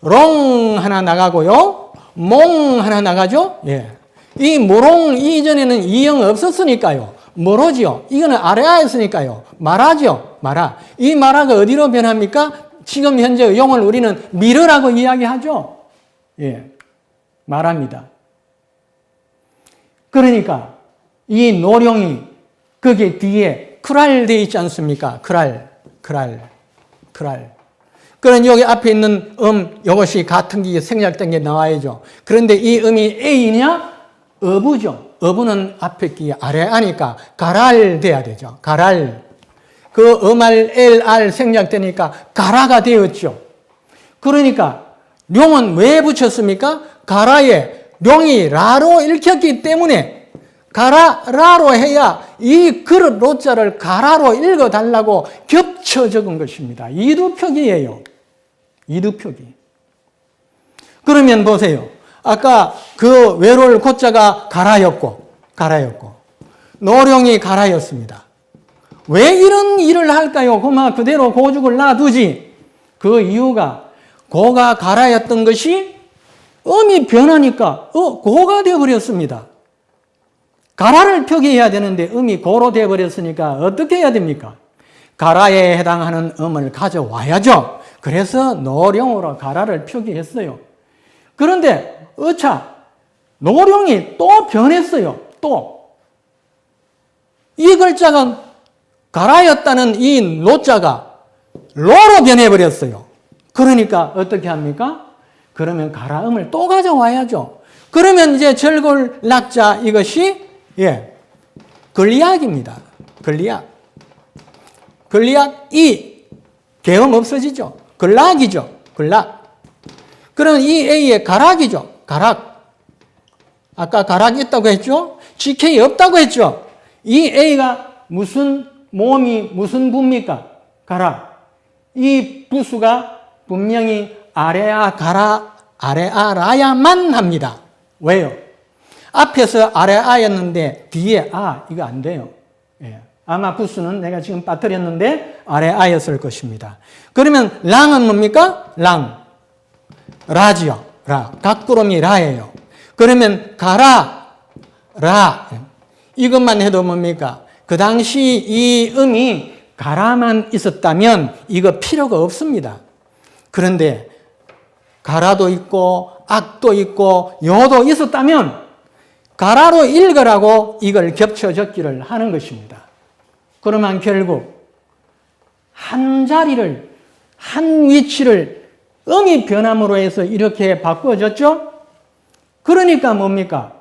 롱 하나 나가고요. 몽 하나 나가죠? 예. 이 무롱 이전에는 이형 없었으니까요. 뭐로지요? 이거는 아래아였으니까요. 마라죠. 마라. 이 마라가 어디로 변합니까? 지금 현재 용을 우리는 미르라고 이야기하죠. 예. 마라입니다. 그러니까 이 노령이 거기 뒤에 크랄 되어 있지 않습니까? 크랄. 그런 여기 앞에 있는 이것이 같은 게 생략된 게 나와야죠. 그런데 이 음이 A냐? 어부죠. 어부는 앞에 끼 아래 아니까 가랄 돼야 되죠. 가랄. 그 음알 LR 생략되니까 가라가 되었죠. 그러니까 룡은 왜 붙였습니까? 가라에 룡이 라로 읽혔기 때문에 가라라로 해야 이 그릇 로자를 가라로 읽어달라고 겹쳐 적은 것입니다. 이두표기예요. 이두표기. 그러면 보세요. 아까 그 외로울 고자가 가라였고 노령이 가라였습니다. 왜 이런 일을 할까요? 그만 그대로 고죽을 놔두지. 그 이유가 고가 가라였던 것이 음이 변하니까 고가 되어버렸습니다. 가라를 표기해야 되는데 음이 고로 되어버렸으니까 어떻게 해야 됩니까? 가라에 해당하는 음을 가져와야죠. 그래서 노령으로 가라를 표기했어요. 그런데 노령이 또 변했어요. 또. 이 글자가 가라였다는 이 노자가 로로 변해버렸어요. 그러니까 어떻게 합니까? 그러면 가라음을 또 가져와야죠. 그러면 이제 절골 낙자 이것이 걸리악입니다. 걸리악 이 개음 없어지죠. 걸락이죠. 걸락. 그러면 이 A의 가락이죠. 가락. 아까 가락 있다고 했죠? GK 없다고 했죠? 이 A가 무슨 모음이 무슨 부입니까? 가락. 이 부수가 분명히 아래아 가라 아래아 라야만 합니다. 왜요? 앞에서 아래아였는데 뒤에 이거 안 돼요. 아마 부수는 내가 지금 빠뜨렸는데 아래아였을 것입니다. 그러면 랑은 뭡니까? 랑. 라지요. 라. 각구름이 라예요. 그러면 가라, 라. 이것만 해도 뭡니까? 그 당시 이 음이 가라만 있었다면 이거 필요가 없습니다. 그런데 가라도 있고 악도 있고 요도 있었다면 가라로 읽으라고 이걸 겹쳐 적기를 하는 것입니다. 그러면 결국 한 자리를 한 위치를 음이 변함으로 해서 이렇게 바꾸어졌죠? 그러니까 뭡니까?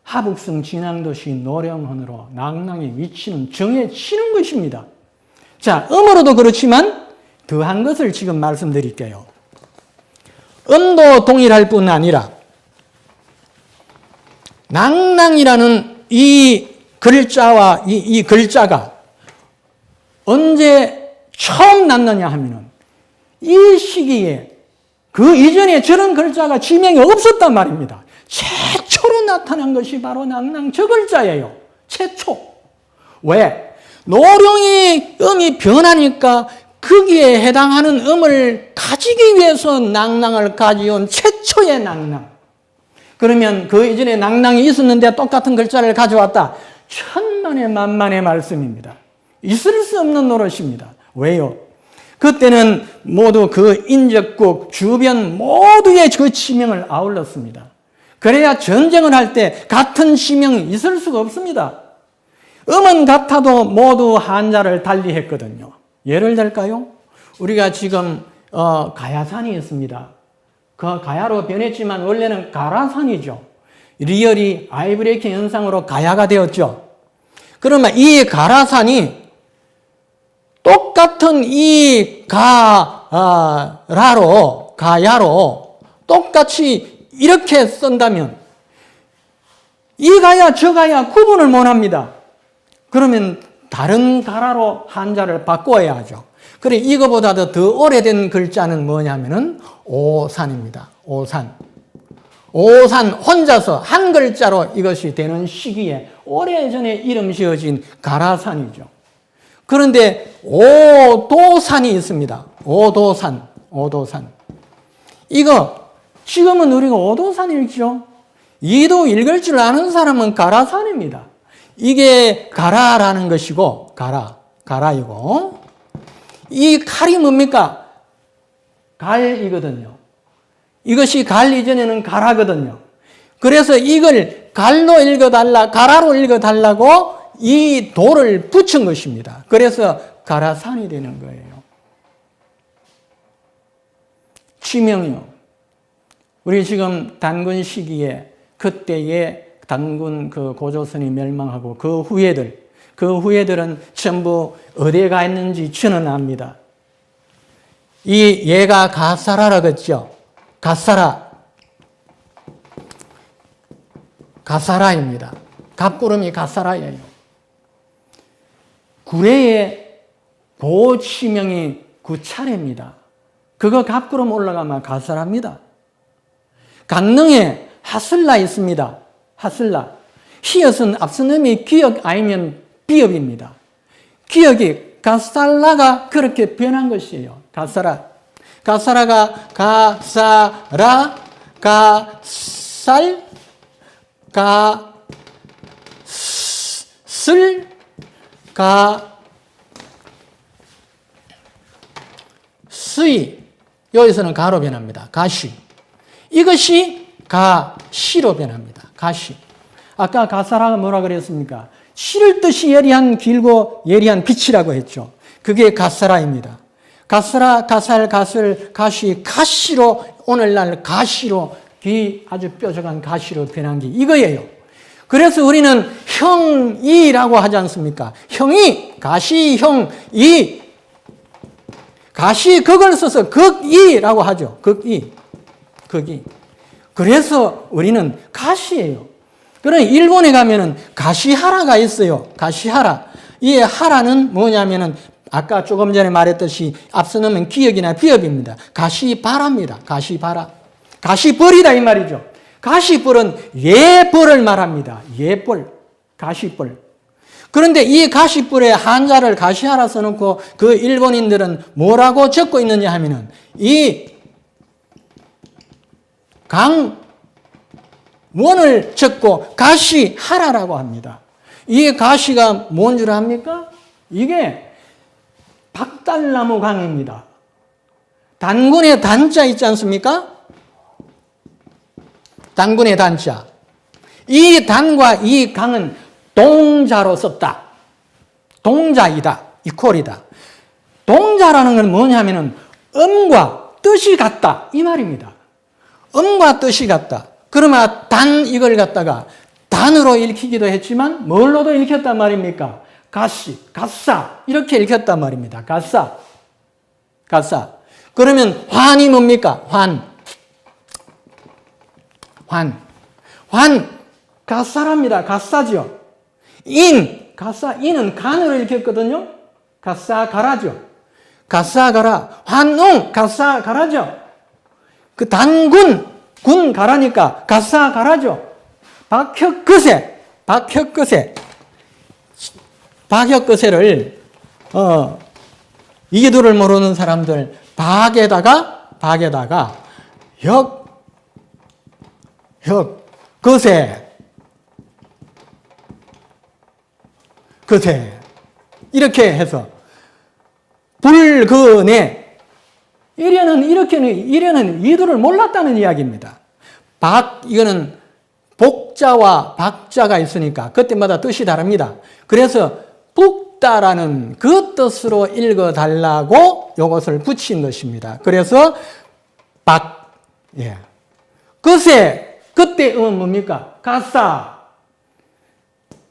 하북성 진앙도시 노령헌으로 낭낭의 위치는 정해지는 것입니다. 자, 음으로도 그렇지만 더한 것을 지금 말씀드릴게요. 음도 동일할 뿐 아니라 낭낭이라는 이 글자와 이 글자가 언제 처음 났느냐 하면은 이 시기에 그 이전에 저런 글자가 지명이 없었단 말입니다. 최초로 나타난 것이 바로 낭낭 저 글자예요. 최초. 왜? 노령이 음이 변하니까 거기에 해당하는 음을 가지기 위해서 낭낭을 가져온 최초의 낭낭. 그러면 그 이전에 낭낭이 있었는데 똑같은 글자를 가져왔다. 천만의 만만의 말씀입니다. 있을 수 없는 노릇입니다. 왜요? 그때는 모두 그 인접국 주변 모두의 그 지명을 아울렀습니다. 그래야 전쟁을 할 때 같은 지명이 있을 수가 없습니다. 음은 같아도 모두 한자를 달리했거든요. 예를 들까요? 우리가 지금 가야산이 있습니다. 그 가야로 변했지만 원래는 가라산이죠. 리얼이 아이브레이킹 현상으로 가야가 되었죠. 그러면 이 가라산이 똑같은 이 가야로 똑같이 이렇게 쓴다면 이 가야 저 가야 구분을 못합니다. 그러면 다른 가라로 한자를 바꿔야 하죠. 그래 이거보다도 더 오래된 글자는 뭐냐면은 오산입니다. 오산 혼자서 한 글자로 이것이 되는 시기에 오래전에 이름 지어진 가라산이죠. 그런데 오도산이 있습니다. 오도산. 이거 지금은 우리가 오도산 읽죠. 이도 읽을 줄 아는 사람은 가라산입니다. 이게 가라라는 것이고 가라이고 이 칼이 뭡니까? 갈이거든요. 이것이 갈 이전에는 가라거든요. 그래서 이걸 갈로 읽어달라, 가라로 읽어달라고 이 돌을 붙인 것입니다. 그래서 가라산이 되는 거예요. 지명이요. 우리 지금 단군 시기에 그때의 단군 그 고조선이 멸망하고 그 후예들은 전부 어디에 가 있는지 저는 압니다. 얘가 가사라라고 했죠. 가사라입니다. 갑구름이 가사라예요. 구례의 고치명이 구차례입니다. 그거 갑구름 올라가면 가사라입니다. 강릉에 하슬라 있습니다. 하슬라. 히읗은 앞선 음이 기역 아니면 비읍입니다. 기역이 가살라가 그렇게 변한 것이에요. 가사라. 가사라가 가사라, 가살, 가슬, 가스이. 여기서는 가로 변합니다. 가시. 이것이 가시로 변합니다. 가시. 아까 가사라가 뭐라 그랬습니까? 실을 뜻이 예리한 길고 예리한 빛이라고 했죠. 그게 가사라입니다. 가사라, 가살, 가슬, 가시, 가시로 오늘날 가시로 아주 뾰족한 가시로 변한 게 이거예요. 그래서 우리는 형이라고 하지 않습니까? 형이, 가시, 형이, 가시 극을 써서 극이라고 하죠. 극이. 그래서 우리는 가시예요. 그럼 일본에 가면은 가시하라가 있어요. 가시하라. 이 하라는 뭐냐면은 아까 조금 전에 말했듯이 앞서 넣으면 기역이나 비읍입니다. 가시바라입니다. 가시바라. 가시벌이다 이 말이죠. 가시벌은 예벌을 말합니다. 예벌. 가시벌. 그런데 이 가시벌에 한자를 가시하라 써놓고 그 일본인들은 뭐라고 적고 있느냐 하면은 이 강원을 적고 가시하라라고 합니다. 이 가시가 뭔 줄 압니까? 이게 박달나무 강입니다. 단군의 단자 있지 않습니까? 단군의 단자. 이 단과 이 강은 동자로 썼다. 동자이다. 이퀄이다. 동자라는 건 뭐냐면은 음과 뜻이 같다. 이 말입니다. 음과 뜻이 같다. 그러면 단 이걸 갖다가 단으로 읽히기도 했지만 뭘로도 읽혔단 말입니까? 가시, 가싸 이렇게 읽혔단 말입니다. 가싸, 가싸. 그러면 환이 뭡니까? 환, 가싸랍니다. 가싸죠. 가싸, 인은 간으로 읽혔거든요. 가싸 가라죠. 가싸 가라. 환웅, 가싸 가라죠. 그 단군, 군 가라니까 가싸 가라죠. 박혁거세를 이두를 모르는 사람들 박에다가 거세 이렇게 해서 불근에 이래는 이두를 몰랐다는 이야기입니다. 이거는 복자와 박자가 있으니까 그때마다 뜻이 다릅니다. 그래서 북다라는 그 뜻으로 읽어달라고 이것을 붙인 것입니다. 그래서 거세, 그때 뭡니까? 가싸.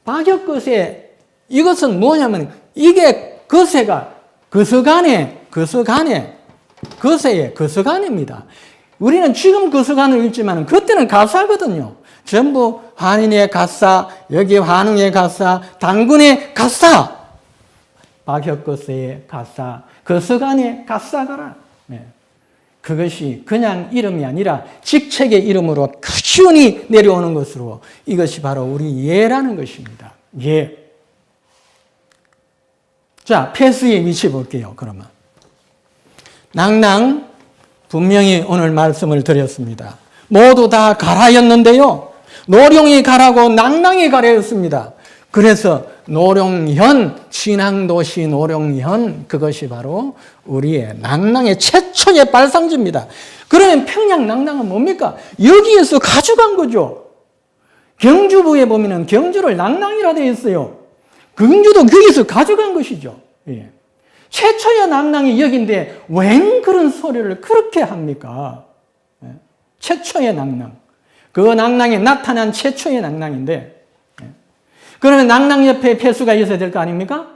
박역거세, 이것은 뭐냐면 이게 거세가 거세의 거서간입니다. 우리는 지금 거서간을 읽지만 그때는 가사거든요. 전부 한인의 가사, 여기 환웅의 가사, 단군의 가사, 박혁거세의 가사, 거서간의 가사가라. 네. 그것이 그냥 이름이 아니라 직책의 이름으로 꾸준히 내려오는 것으로 이것이 바로 우리 예라는 것입니다. 예. 자, 폐수의 위치 볼게요. 그러면 낭낭 분명히 오늘 말씀을 드렸습니다. 모두 다 가라였는데요. 노룡이 가라고 낭낭이 가라였습니다. 그래서 노룡현, 진앙도시 노룡현, 그것이 바로 우리의 낭낭의 최초의 발상지입니다. 그러면 평양 낭낭은 뭡니까? 여기에서 가져간 거죠. 경주부에 보면 경주를 낭낭이라 되어 있어요. 경주도 거기서 가져간 것이죠. 예. 최초의 낭낭이 여기인데 웬 그런 소리를 그렇게 합니까? 예. 최초의 낭낭. 그 낭낭이 나타난 최초의 낭낭인데, 예. 그러면 낭낭 옆에 폐수가 있어야 될 거 아닙니까?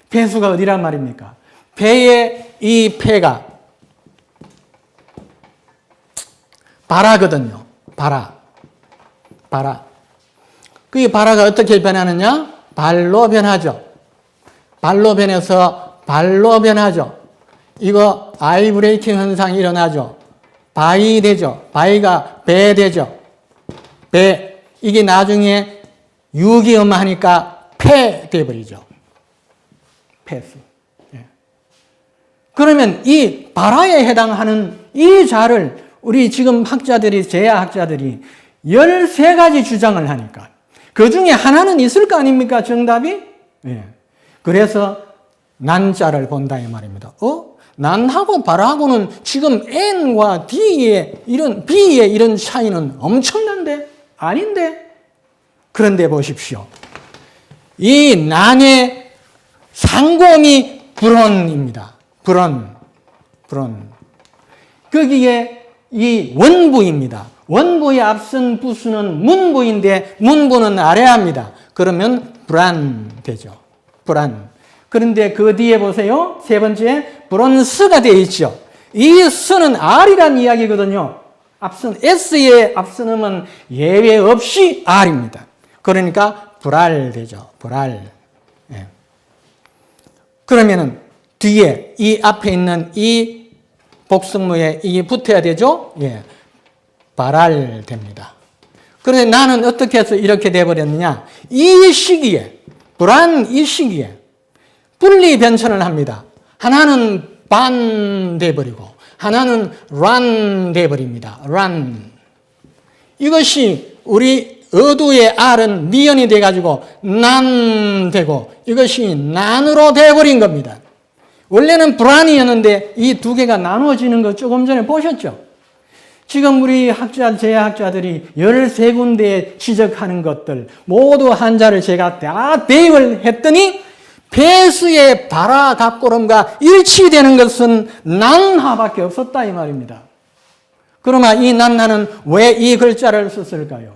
폐수가 어디란 말입니까? 폐의 이 폐가 발아거든요. 발아. 그 발아가 어떻게 변하느냐? 발로 변하죠. 발로 변하죠. 이거 아이 브레이킹 현상이 일어나죠. 바이 되죠. 바이가 배 되죠. 배. 이게 나중에 유기음 하니까 폐 돼버리죠. 폐수. 예. 그러면 이 발아에 해당하는 이 자를 우리 지금 제야학자들이 13가지 주장을 하니까 그 중에 하나는 있을 거 아닙니까? 정답이? 예. 그래서 난자를 본다 이 말입니다. 난하고 발하고는 지금 N과 B의 이런 차이는 엄청난데? 아닌데? 그런데 보십시오. 이 난의 상공이 불온입니다. 불온. 거기에 이 원부입니다. 원부의 앞선 부수는 문부인데 문부는 아래합니다. 그러면 불안 되죠. 불안. 그런데 그 뒤에 보세요. 세 번째 불온스가 되어 있죠. 이 스는 R이란 이야기거든요. 앞선 S의 앞선음은 예외 없이 R입니다. 그러니까 불알 되죠. 불알. 예. 그러면은 뒤에 이 앞에 있는 이 복승무에 이게 붙어야 되죠. 예. 발알 됩니다. 그런데 나는 어떻게 해서 이렇게 돼버렸느냐? 이 시기에 분리 변천을 합니다. 하나는 반 돼버리고 하나는 란 돼버립니다. 란. 이것이 우리 어두의 R은 미연이 돼가지고 난 되고 이것이 난으로 돼버린 겁니다. 원래는 불안이었는데 이 두 개가 나누어지는 거 조금 전에 보셨죠? 지금 우리 제야학자들이 13군데에 지적하는 것들 모두 한자를 제가 다 대입을 했더니 폐수의 발아 각고름과 일치되는 것은 난하밖에 없었다 이 말입니다. 그러면 이 난하는 왜 이 글자를 썼을까요?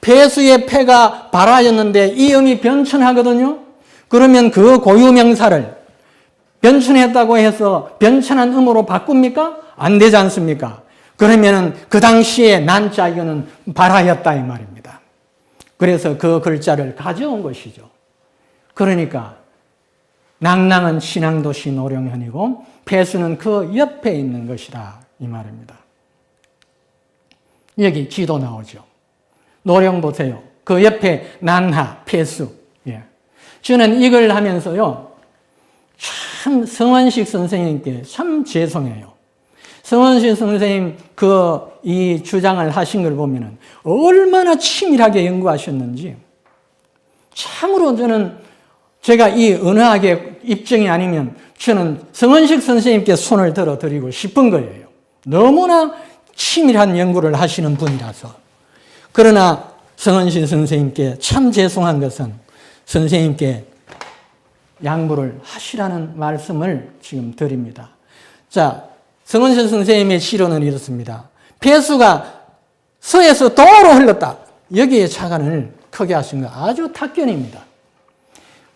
폐수의 폐가 발아였는데 이 음이 변천하거든요. 그러면 그 고유명사를 변천했다고 해서 변천한 음으로 바꿉니까? 안 되지 않습니까? 그러면은 그 당시에 난자 이거는 발아였다 이 말입니다. 그래서 그 글자를 가져온 것이죠. 그러니까 낭낭은 신앙도시 노령현이고 폐수는 그 옆에 있는 것이다 이 말입니다. 여기 지도 나오죠. 노령 보세요. 그 옆에 난하, 폐수. 예. 저는 이걸 하면서요. 참 성원식 선생님께 참 죄송해요. 성원식 선생님 이 주장을 하신 걸 보면은 얼마나 치밀하게 연구하셨는지 참으로 저는 제가 이 언어학의 입증이 아니면 저는 성원식 선생님께 손을 들어 드리고 싶은 거예요. 너무나 치밀한 연구를 하시는 분이라서. 그러나 성원식 선생님께 참 죄송한 것은 선생님께 양보를 하시라는 말씀을 지금 드립니다. 자, 성원식 선생님의 시론은 이렇습니다. 폐수가 서에서 동으로 흘렀다. 여기에 차관을 크게 하신 거 아주 탁견입니다.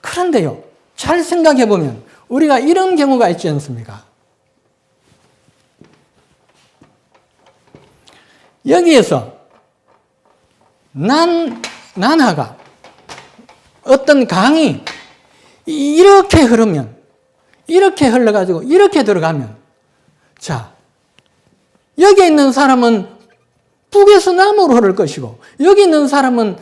그런데요, 잘 생각해 보면 우리가 이런 경우가 있지 않습니까? 여기에서 난하가 어떤 강이 이렇게 흐르면, 이렇게 흘러가지고 이렇게 들어가면, 자, 여기 있는 사람은 북에서 남으로 흐를 것이고, 여기 있는 사람은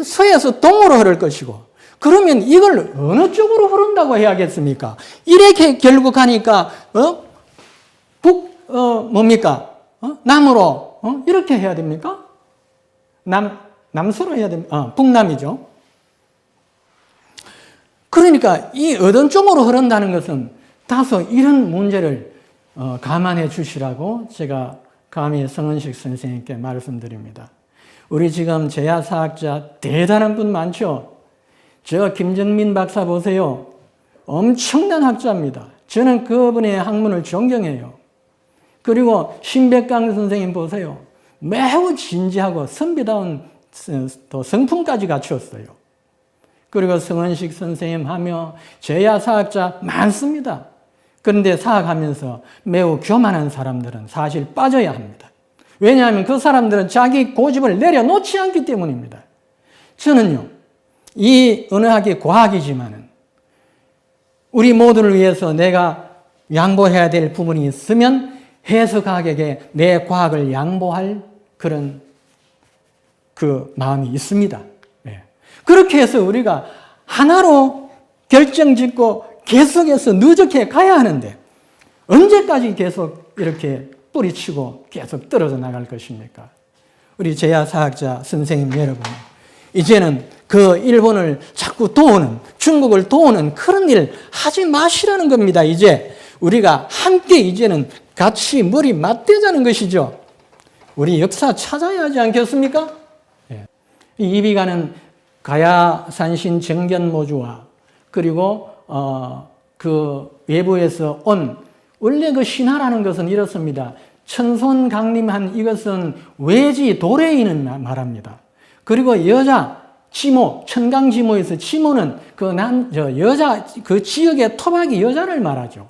서에서 동으로 흐를 것이고, 그러면 이걸 어느 쪽으로 흐른다고 해야겠습니까? 이렇게 결국 가니까, 뭡니까? 남으로, 이렇게 해야 됩니까? 남서로 해야 됩니까? 북남이죠. 그러니까 이 어떤 쪽으로 흐른다는 것은 다소 이런 문제를 감안해 주시라고 제가 감히 성은식 선생님께 말씀드립니다. 우리 지금 제야사학자 대단한 분 많죠? 저 김정민 박사 보세요. 엄청난 학자입니다. 저는 그분의 학문을 존경해요. 그리고 신백강 선생님 보세요. 매우 진지하고 선비다운 또 성품까지 갖추었어요. 그리고 성은식 선생님 하며 제야사학자 많습니다. 그런데 사학하면서 매우 교만한 사람들은 사실 빠져야 합니다. 왜냐하면 그 사람들은 자기 고집을 내려놓지 않기 때문입니다. 저는요, 이 언어학이 과학이지만은 우리 모두를 위해서 내가 양보해야 될 부분이 있으면 해석학에게 내 과학을 양보할 그런 그 마음이 있습니다. 네. 그렇게 해서 우리가 하나로 결정짓고 계속해서 누적해 가야 하는데 언제까지 계속 이렇게 뿌리치고 계속 떨어져 나갈 것입니까? 우리 제야사학자 선생님 여러분, 이제는 그 일본을 자꾸 도우는, 중국을 도우는 그런 일 하지 마시라는 겁니다. 이제 우리가 함께 이제는 같이 머리 맞대자는 것이죠. 우리 역사 찾아야 하지 않겠습니까? 예. 이 이비가는 가야산신 정견모주와 그리고 그 외부에서 온 원래 그 신화라는 것은 이렇습니다. 천손 강림한 이것은 외지 도래인을 말합니다. 그리고 여자 지모, 천강지모에서 지모는 여자, 그 지역의 토박이 여자를 말하죠.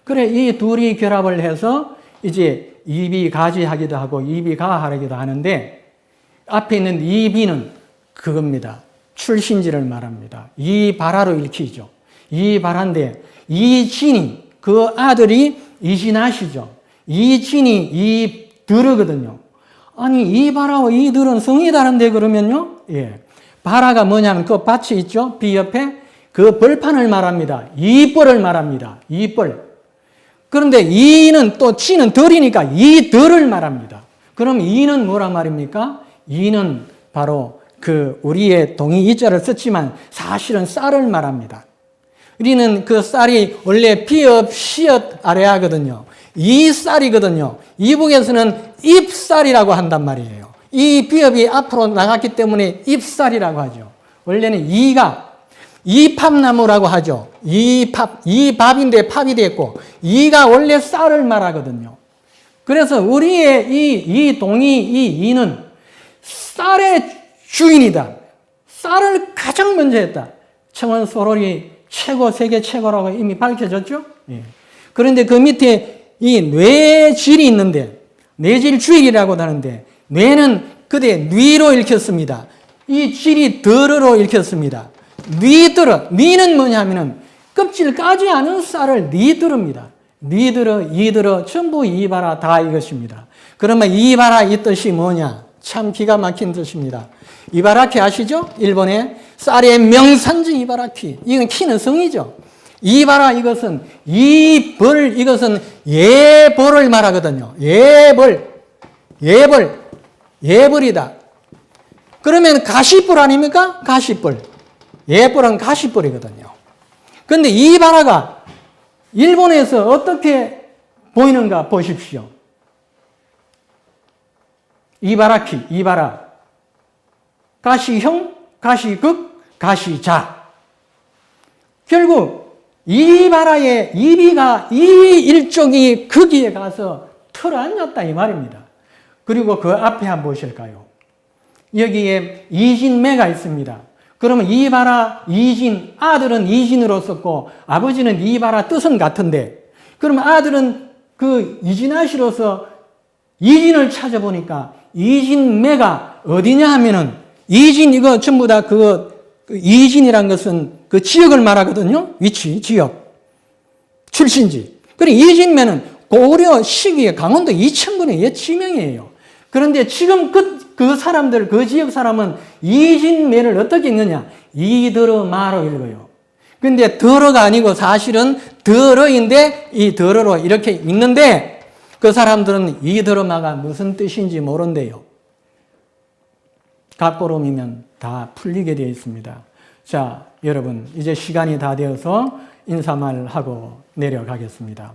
그래, 이 둘이 결합을 해서 이제 이비가지하기도 하고 이비가하기도 하는데 앞에 있는 이비는 그겁니다. 출신지를 말합니다. 이바라로 읽히죠. 이바라인데 이진이, 그 아들이 이진아시죠. 이진이 이들거든요. 아니, 이바라와 이들은 성이 다른데 그러면요? 예. 바라가 뭐냐면 그 밭이 있죠? 비 옆에 그 벌판을 말합니다. 이벌을 말합니다. 이벌. 그런데 이는 또 치는 덜이니까 이덜을 말합니다. 그럼 이는 뭐라 말입니까? 이는 바로 그 우리의 동이 이자를 썼지만 사실은 쌀을 말합니다. 우리는 그 쌀이 원래 비읍, 시읍 아래하거든요. 이 쌀이거든요. 이북에서는 잎쌀이라고 한단 말이에요. 이 비읍이 앞으로 나갔기 때문에 잎쌀이라고 하죠. 원래는 이가 이팝나무라고 하죠. 이밥인데 팝이 됐고 이가 원래 쌀을 말하거든요. 그래서 우리의 이 동이, 이 이는 쌀의 주인이다. 쌀을 가장 먼저 했다. 청원 소롤이 최고, 세계 최고라고 이미 밝혀졌죠. 예. 그런데 그 밑에 이 뇌질이 있는데 뇌질주일이라고 하는데 뇌는 그대 뉘로 읽혔습니다. 이 질이 더러로 읽혔습니다. 뉘더러, 뉘는 뭐냐면은 껍질 까지 않은 쌀을 뉘더러입니다. 뉘더러, 이더러 전부 이바라 다 이것입니다. 그러면 이바라 이 뜻이 뭐냐? 참 기가 막힌 뜻입니다. 이바라키 아시죠? 일본의 쌀의 명산지 이바라키. 이건 키는 성이죠. 이바라 이것은 이벌 이것은 예벌을 말하거든요. 예벌이다. 그러면 가시벌 아닙니까? 가시벌. 예벌은 가시벌이거든요. 그런데 이바라가 일본에서 어떻게 보이는가 보십시오. 이바라키, 이바라. 가시형, 가시극, 가시자. 결국 이바라의 이비가 이 일종이 거기에 가서 틀어앉았다 이 말입니다. 그리고 그 앞에 한번 보실까요? 여기에 이진매가 있습니다. 그러면 이바라, 이진, 아들은 이진으로 썼고 아버지는 이바라 뜻은 같은데 그러면 아들은 그 이진아시로서 이진을 찾아보니까 이진매가 어디냐 하면은 이진 이거 전부 다 그 이진이란 것은 그 지역을 말하거든요. 위치, 지역, 출신지. 그리고 이진매는 고려 시기에 강원도 이천군의 옛 지명이에요. 그런데 지금 그 사람들, 그 지역 사람은 이진매를 어떻게 읽느냐? 이더러마로 읽어요. 근데 더러가 아니고 사실은 더러인데 이 더러로 이렇게 읽는데 그 사람들은 이더러마가 무슨 뜻인지 모른대요. 각보름이면 다 풀리게 되어 있습니다. 자, 여러분, 이제 시간이 다 되어서 인사말하고 내려가겠습니다.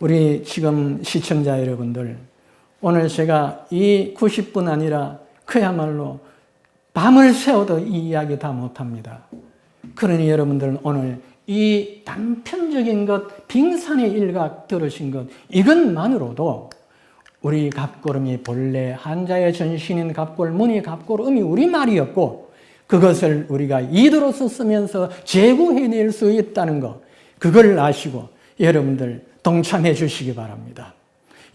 우리 지금 시청자 여러분들, 오늘 제가 이 90분 아니라 그야말로 밤을 새워도 이 이야기 다 못합니다. 그러니 여러분들은 오늘 이 단편적인 것, 빙산의 일각 들으신 것, 이것만으로도 우리 갑고름이 본래 한자의 전신인 갑골, 문이 갑골음이 우리말이었고 그것을 우리가 이도로서 쓰면서 제구해낼 수 있다는 것, 그걸 아시고 여러분들 동참해 주시기 바랍니다.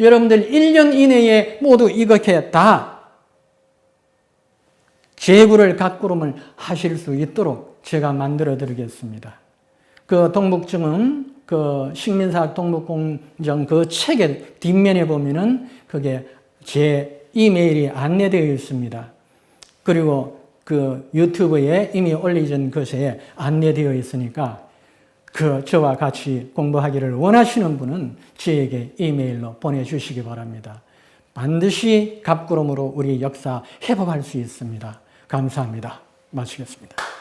여러분들 1년 이내에 모두 이렇게 다 제구를 갑고름을 하실 수 있도록 제가 만들어 드리겠습니다. 그 동북증은 그 식민사학 동북공정 그 책의 뒷면에 보면은 그게 제 이메일이 안내되어 있습니다. 그리고 그 유튜브에 이미 올려진 것에 안내되어 있으니까 그 저와 같이 공부하기를 원하시는 분은 저에게 이메일로 보내주시기 바랍니다. 반드시 갑구름으로 우리 역사 회복할 수 있습니다. 감사합니다. 마치겠습니다.